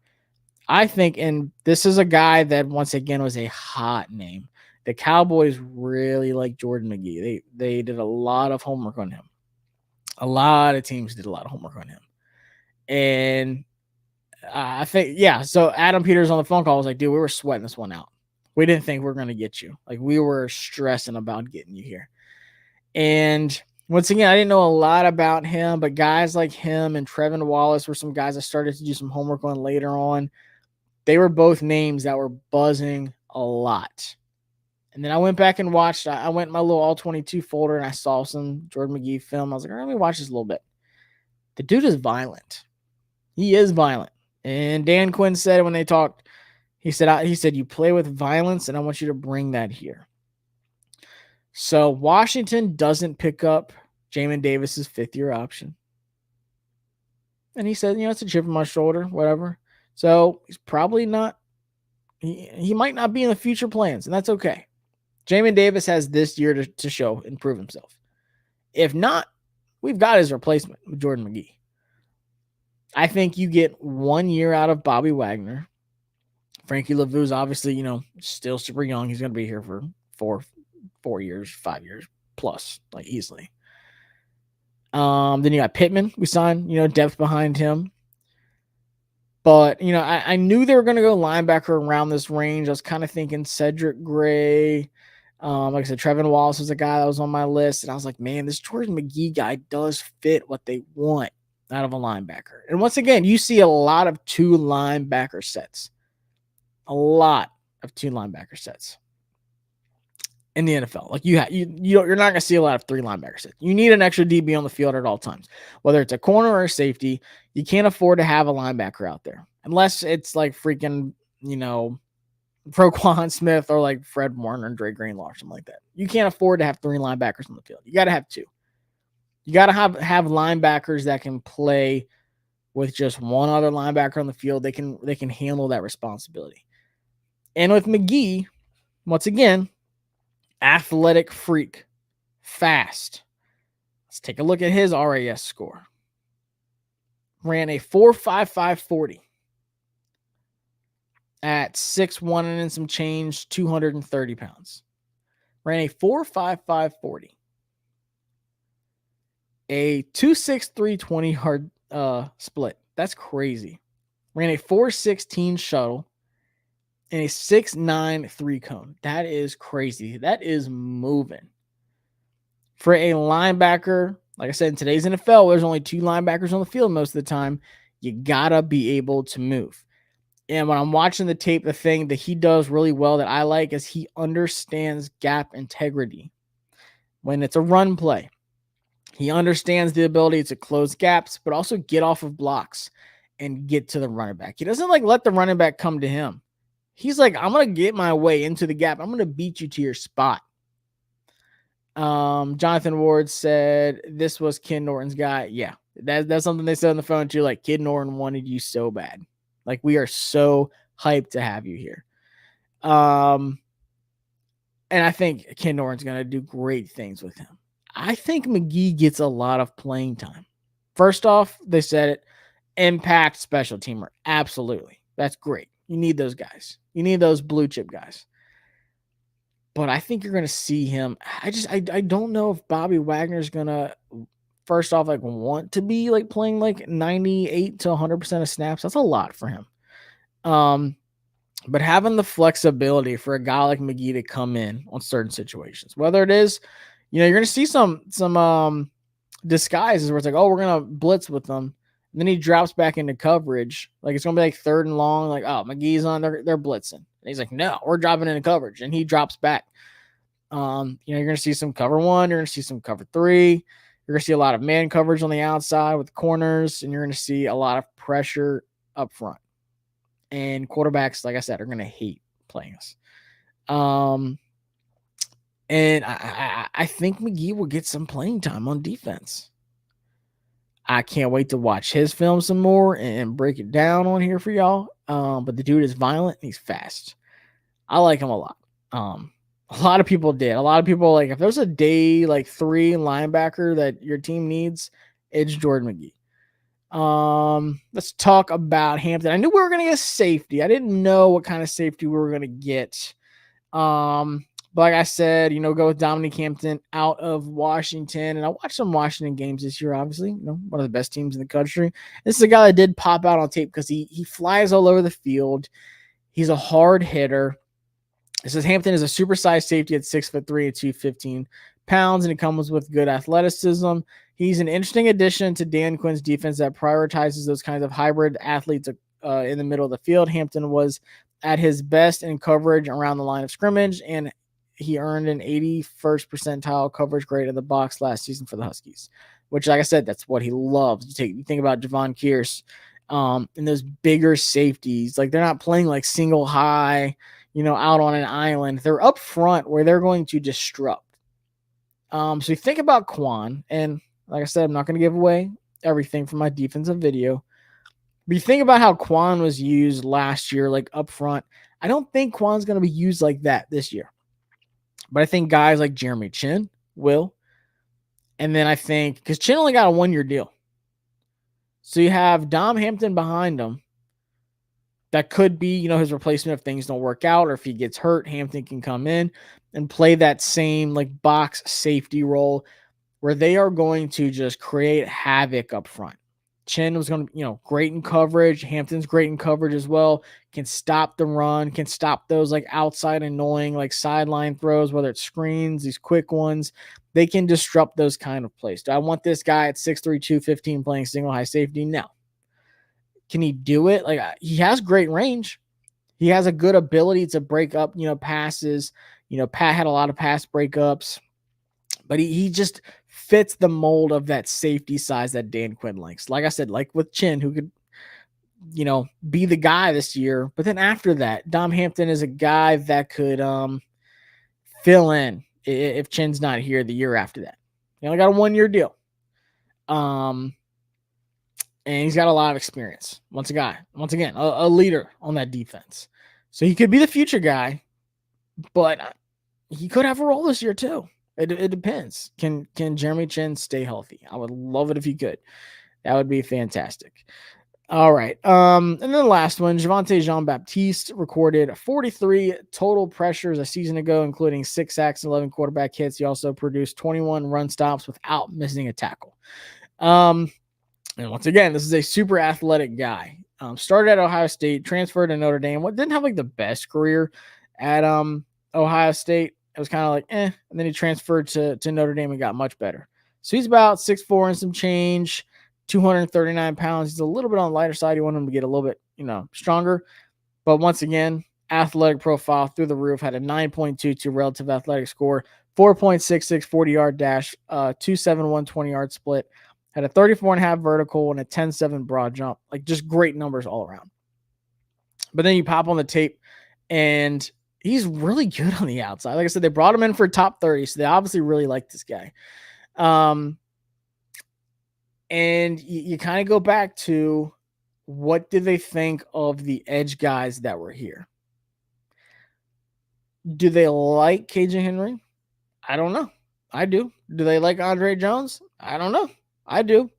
I think, and this is a guy that, once again, was a hot name. The Cowboys really like Jordan McGee. They did a lot of homework on him. A lot of teams did a lot of homework on him. And I think, so Adam Peters on the phone call was like, dude, we were sweating this one out. We didn't think we were going to get you. Like, we were stressing about getting you here. And once again, I didn't know a lot about him, but guys like him and Trevin Wallace were some guys I started to do some homework on later on. They were both names that were buzzing a lot. And then I went back and watched. I went in my little all 22 folder and I saw some Jordan McGee film. I was like, all right, let me watch this a little bit. The dude is violent. He is violent. And Dan Quinn said when they talked, he said, you play with violence and I want you to bring that here. So Washington doesn't pick up Jamin Davis's 5th-year option. And he said, it's a chip on my shoulder, whatever. So he's probably not, he might not be in the future plans, and that's okay. Jamin Davis has this year to show and prove himself. If not, we've got his replacement with Jordan McGee. I think you get 1 year out of Bobby Wagner. Frankie Lavue's obviously, still super young. He's going to be here for 4 years, 5 years plus, like easily. Then you got Pittman. We signed, depth behind him. But, I knew they were going to go linebacker around this range. I was kind of thinking Cedric Gray. Like I said, Trevin Wallace was a guy that was on my list. And I was like, man, this Jordan McGee guy does fit what they want out of a linebacker. And once again, you see a lot of 2 linebacker sets. A lot of 2 linebacker sets in the NFL. Like you're not going to see a lot of 3 linebacker sets. You need an extra DB on the field at all times, whether it's a corner or a safety. You can't afford to have a linebacker out there unless it's like freaking, Roquan Smith or like Fred Warner and Dre Greenlaw or something like that. You can't afford to have 3 linebackers on the field. You got to have 2. You got to have linebackers that can play with just one other linebacker on the field. They can handle that responsibility. And with McGee, once again, athletic freak, fast. Let's take a look at his RAS score. Ran a 4.55 40 at 6'1" and some change, 230 pounds. Ran a 4.55 40. A 2.63 20-yard split. That's crazy. Ran a 4.16 shuttle and a 6.9 3-cone. That is crazy. That is moving. For a linebacker, like I said, in today's NFL, there's only 2 linebackers on the field most of the time. You gotta be able to move. And when I'm watching the tape, the thing that he does really well that I like is he understands gap integrity. When it's a run play, he understands the ability to close gaps, but also get off of blocks and get to the running back. He doesn't let the running back come to him. He's like, I'm going to get my way into the gap. I'm going to beat you to your spot. Jonathan Ward said this was Ken Norton's guy. Yeah, that's something they said on the phone too. Like, Ken Norton wanted you so bad. Like, we are so hyped to have you here. And I think Ken Norton's going to do great things with him. I think McGee gets a lot of playing time. First off, they said it, impact special teamer. Absolutely. That's great. You need those guys. You need those blue chip guys. But I think you're going to see him. I don't know if Bobby Wagner's going to, first off, want to be playing 98 to 100% of snaps. That's a lot for him. But having the flexibility for a guy like McGee to come in on certain situations, whether it is, you're going to see some disguises where it's we're going to blitz with them. And then he drops back into coverage. It's going to be 3rd and long. McGee's on, they're blitzing. And he's like, no, we're dropping into coverage. And he drops back. You're going to see some cover 1. You're going to see some cover 3. You're going to see a lot of man coverage on the outside with the corners. And you're going to see a lot of pressure up front. And quarterbacks, like I said, are going to hate playing us. And I think McGee will get some playing time on defense. I can't wait to watch his film some more and break it down on here for y'all. But the dude is violent. And he's fast. I like him a lot. A lot of people did. A lot of people, if there's a day 3 linebacker that your team needs, it's Jordan McGee. Let's talk about Hampton. I knew we were going to get safety. I didn't know what kind of safety we were going to get. But like I said, go with Dominique Hampton out of Washington. And I watched some Washington games this year, obviously. One of the best teams in the country. This is a guy that did pop out on tape because he flies all over the field. He's a hard hitter. It says Hampton is a supersized safety at 6'3" and 215 pounds, and he comes with good athleticism. He's an interesting addition to Dan Quinn's defense that prioritizes those kinds of hybrid athletes in the middle of the field. Hampton was at his best in coverage around the line of scrimmage, and he earned an 81st percentile coverage grade in the box last season for the Huskies, which, like I said, that's what he loves. You think about Javon Kearse, and those bigger safeties, like they're not playing like single high, out on an island. They're up front where they're going to disrupt. So you think about Quan, and like I said, I'm not going to give away everything from my defensive video, but you think about how Quan was used last year, like up front. I don't think Quan's going to be used like that this year, but I think guys like Jeremy Chin will. And then I think, because Chin only got a 1-year deal, so you have Dom Hampton behind him. That could be, his replacement if things don't work out, or if he gets hurt, Hampton can come in and play that same like box safety role where they are going to just create havoc up front. Chin was going to, great in coverage. Hampton's great in coverage as well. Can stop the run, can stop those like outside annoying like sideline throws, whether it's screens, these quick ones. They can disrupt those kind of plays. Do I want this guy at 6'3", 215 playing single high safety? No. Can he do it? Like, he has great range. He has a good ability to break up, passes. Pat had a lot of pass breakups, but he just fits the mold of that safety size that Dan Quinn likes. Like I said, like with Chin, who could, be the guy this year. But then after that, Dom Hampton is a guy that could fill in if Chin's not here the year after that. He only got a 1-year deal. And he's got a lot of experience. Once again, a leader on that defense. So he could be the future guy, but he could have a role this year too. It depends. Can Jeremy Chin stay healthy? I would love it if he could. That would be fantastic. All right. And then the last one, Javonte Jean-Baptiste recorded 43 total pressures a season ago, including 6 sacks and 11 quarterback hits. He also produced 21 run stops without missing a tackle. And once again, this is a super athletic guy. Started at Ohio State, transferred to Notre Dame. What didn't have like the best career at Ohio State. It was kind of like, and then he transferred to Notre Dame and got much better. So he's about 6'4" and some change, 239 pounds. He's a little bit on the lighter side. You want him to get a little bit, stronger. But once again, athletic profile through the roof, had a 9.22 relative athletic score, 4.66 40-yard dash, 2.71 20-yard split, had a 34.5 vertical and a 10.7 broad jump. Like, just great numbers all around. But then you pop on the tape, and he's really good on the outside. Like I said, they brought him in for top 30, so they obviously really like this guy. And you kind of go back to, what did they think of the edge guys that were here? Do they like KJ Henry? I don't know. I do. Do they like Andre Jones? I don't know. I do.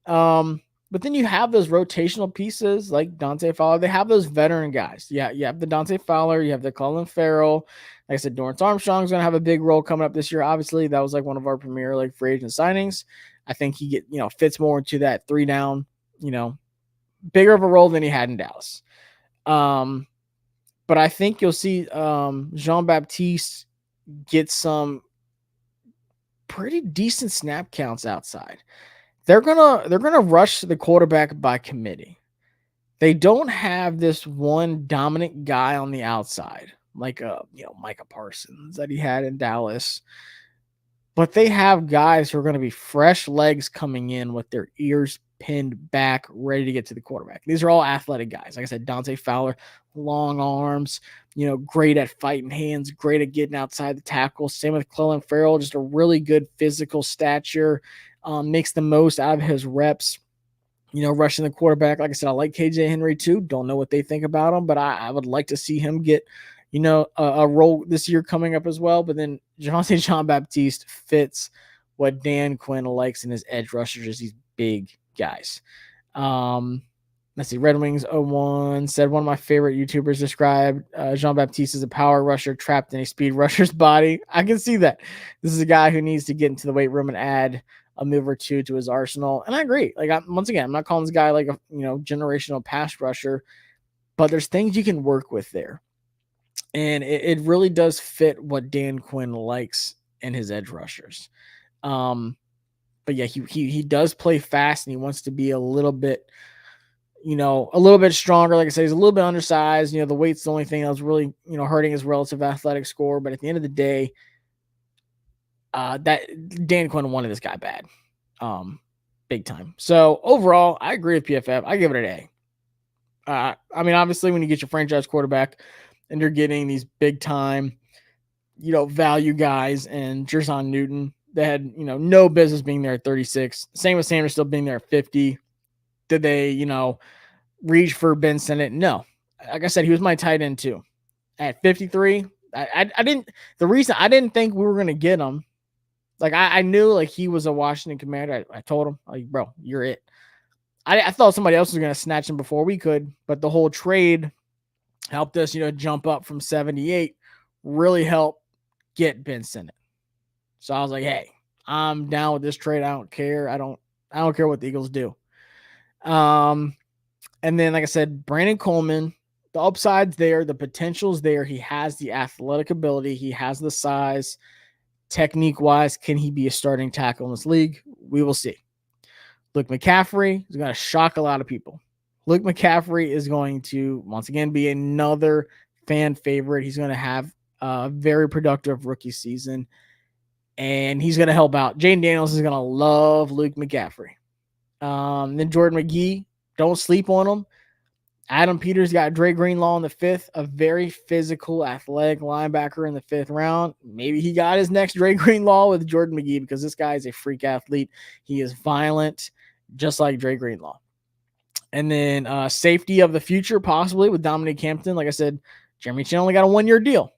But then you have those rotational pieces like Dante Fowler. They have those veteran guys. Yeah, you have the Dante Fowler. You have the Colin Farrell. Like I said, Dorrance Armstrong's going to have a big role coming up this year. Obviously, that was like one of our premier like free agent signings. I think he fits more into that 3-down, bigger of a role than he had in Dallas. But I think you'll see Jean-Baptiste get some pretty decent snap counts outside. They're gonna rush the quarterback by committee. They don't have this one dominant guy on the outside like Micah Parsons that he had in Dallas. But they have guys who are going to be fresh legs coming in with their ears pinned back, ready to get to the quarterback. These are all athletic guys. Like I said, Dante Fowler, long arms, great at fighting hands, great at getting outside the tackle. Same with Colin Farrell, just a really good physical stature, makes the most out of his reps, rushing the quarterback. Like I said, I like KJ Henry too. Don't know what they think about him, but I would like to see him get a role this year coming up as well. But then Javonte Jean-Baptiste fits what Dan Quinn likes in his edge rushers, is these big guys. Let's see. Red Wings 01 said, one of my favorite YouTubers described Jean-Baptiste as a power rusher trapped in a speed rusher's body. I can see that. This is a guy who needs to get into the weight room and add a move or two to his arsenal. And I agree. Like, once again, I'm not calling this guy like a generational pass rusher, but there's things you can work with there. And it really does fit what Dan Quinn likes in his edge rushers. But yeah, he does play fast, and he wants to be a little bit, a little bit stronger. Like I said, he's a little bit undersized. The weight's the only thing that was really, hurting his relative athletic score. But at the end of the day, that Dan Quinn wanted this guy bad, big time. So overall, I agree with PFF. I give it an A. I mean, obviously, when you get your franchise quarterback and you're getting these big time, value guys and Jerson Newton, they had, no business being there at 36. Same with Sanders still being there at 50. Did they, reach for Ben Sinnott? No. Like I said, he was my tight end too. At 53, I didn't. The reason I didn't think we were going to get him, like I knew like he was a Washington Commander. I told him, like, bro, you're it. I thought somebody else was going to snatch him before we could, but the whole trade helped us, jump up from 78. Really helped get Ben Sinnott. So I was like, hey, I'm down with this trade. I don't care. I don't care what the Eagles do. And then, like I said, Brandon Coleman, the upside's there, the potential's there. He has the athletic ability, he has the size. Technique wise, can he be a starting tackle in this league? We will see. Luke McCaffrey is going to shock a lot of people. Luke McCaffrey is going to, once again, be another fan favorite. He's going to have a very productive rookie season, and he's going to help out. Jaden Daniels is going to love Luke McCaffrey. Then Jordan McGee, don't sleep on him. Adam Peters got Dre Greenlaw in the 5th, a very physical, athletic linebacker in the 5th round. Maybe he got his next Dre Greenlaw with Jordan McGee because this guy is a freak athlete. He is violent, just like Dre Greenlaw. And then safety of the future, possibly with Dominique Hampton. Like I said, Jeremy Chin only got a 1-year deal.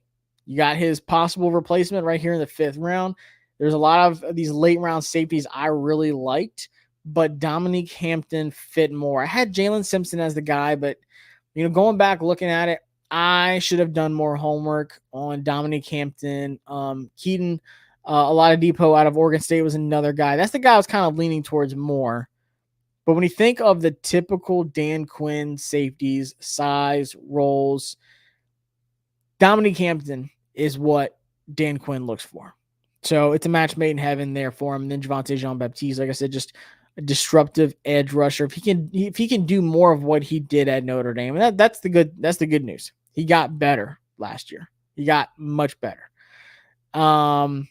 You got his possible replacement right here in the 5th round. There's a lot of these late round safeties I really liked, but Dominique Hampton fit more. I had Jalen Simpson as the guy, but going back looking at it, I should have done more homework on Dominique Hampton. Keaton, a lot of depot out of Oregon State was another guy. That's the guy I was kind of leaning towards more. But when you think of the typical Dan Quinn safeties, size, roles, Dominique Hampton is what Dan Quinn looks for. So it's a match made in heaven there for him. And then Javonte Jean-Baptiste, like I said, just a disruptive edge rusher. If he can do more of what he did at Notre Dame, and that's the good news. He got better last year. He got much better. And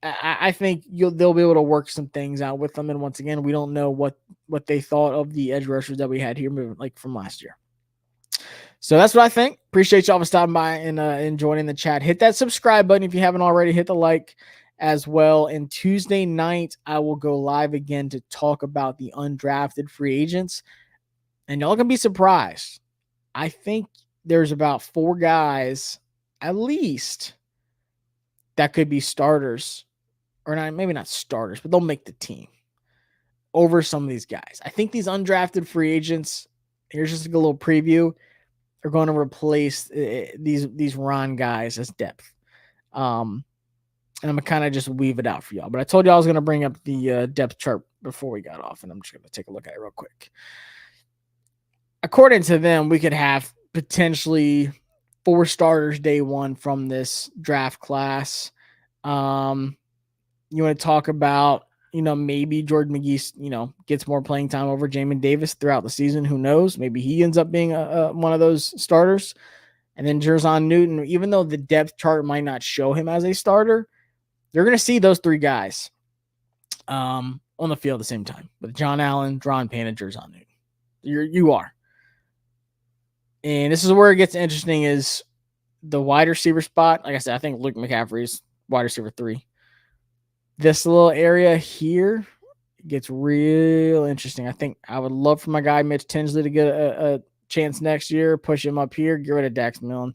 I think they'll be able to work some things out with them. And once again, we don't know what they thought of the edge rushers that we had here moving like from last year. So that's what I think. Appreciate y'all for stopping by and joining the chat. Hit that subscribe button if you haven't already. Hit the like as well. And Tuesday night, I will go live again to talk about the undrafted free agents. And y'all can be surprised. I think there's about 4 guys, at least, that could be starters. Or not, maybe not starters, but they'll make the team over some of these guys. I think these undrafted free agents, here's just a little preview, are going to replace these Ron guys as depth. And I'm going to kind of just weave it out for y'all. But I told you I was going to bring up the depth chart before we got off, and I'm just going to take a look at it real quick. According to them, we could have potentially 4 starters day one from this draft class. You want to talk about, maybe Jordan McGee, gets more playing time over Jamin Davis throughout the season. Who knows? Maybe he ends up being one of those starters. And then Jerson Newton, even though the depth chart might not show him as a starter, you're going to see those 3 guys on the field at the same time with John Allen, Dron Payne, and Jerson Newton. You are. And this is where it gets interesting is the wide receiver spot. Like I said, I think Luke McCaffrey's wide receiver 3. This little area here gets real interesting. I think I would love for my guy Mitch Tinsley to get a chance next year, push him up here, get rid of Dax Milne,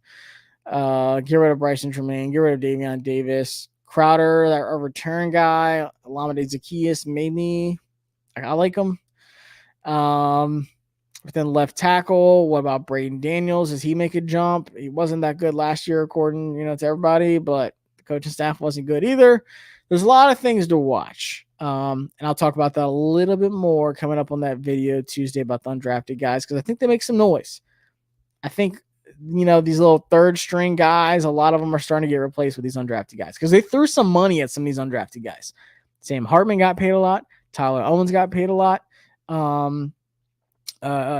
get rid of Bryson Tremaine, get rid of Davion Davis. Crowder, a return guy, Alameda Zacchaeus, maybe. I like him. But then left tackle, what about Braden Daniels? Does he make a jump? He wasn't that good last year, according to everybody, but the coaching staff wasn't good either. There's a lot of things to watch. And I'll talk about that a little bit more coming up on that video Tuesday about the undrafted guys, because I think they make some noise. I think, these little third string guys, a lot of them are starting to get replaced with these undrafted guys because they threw some money at some of these undrafted guys. Sam Hartman got paid a lot. Tyler Owens got paid a lot.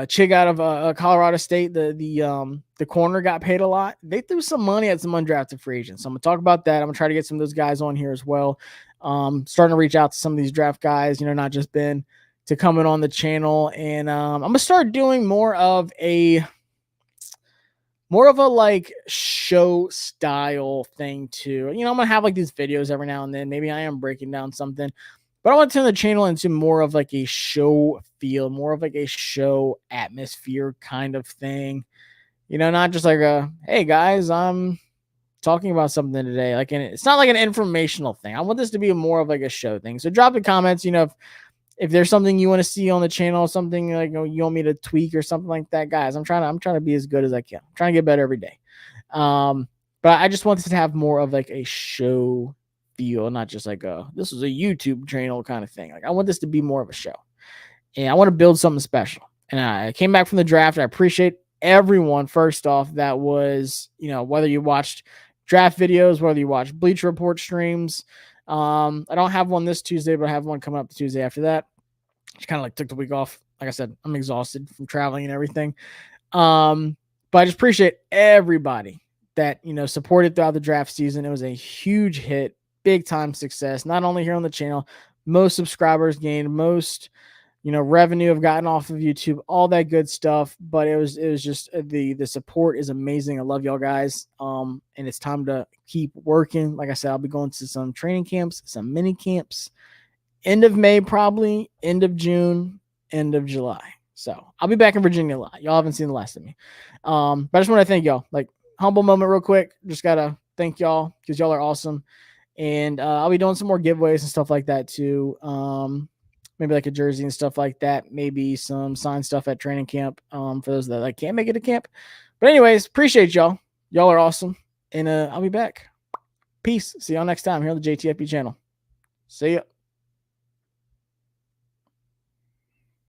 chick out of Colorado State, the corner got paid a lot. They threw some money at some undrafted free agents. So I'm gonna talk about that. I'm gonna try to get some of those guys on here as well. Starting to reach out to some of these draft guys, not just Ben, to come in on the channel. And I'm gonna start doing more of a like show style thing too. I'm gonna have like these videos every now and then. Maybe I am breaking down something. But I want to turn the channel into more of like a show feel, more of like a show atmosphere kind of thing. Not just like hey guys, I'm talking about something today. Like, and it's not like an informational thing. I want this to be more of like a show thing. So drop in comments, if there's something you want to see on the channel, something like you want me to tweak or something like that, guys. I'm trying to be as good as I can. I'm trying to get better every day. But I just want this to have more of like a show feel, not just like this is a YouTube channel kind of thing. Like I want this to be more of a show, and I want to build something special. And I came back from the draft. I appreciate everyone. First off, that was whether you watched draft videos, whether you watched Bleacher Report streams. I don't have one this Tuesday, but I have one coming up the Tuesday after that. Just kind of like took the week off. Like I said, I'm exhausted from traveling and everything. But I just appreciate everybody that supported throughout the draft season. It was a huge hit. Big time success, not only here on the channel, most subscribers gained, most revenue I've gotten off of YouTube, all that good stuff. But it was just the support is amazing. I love y'all guys. And it's time to keep working. Like I said, I'll be going to some training camps, some mini camps, end of May, probably end of June, end of July. So I'll be back in Virginia a lot. Y'all haven't seen the last of me. But I just want to thank y'all. Like, humble moment real quick. Just gotta thank y'all because y'all are awesome. And I'll be doing some more giveaways and stuff like that too. Maybe like a jersey and stuff like that. Maybe some signed stuff at training camp for those that like can't make it to camp. But anyways, appreciate y'all. Y'all are awesome. And I'll be back. Peace. See y'all next time here on the JTFP channel. See ya.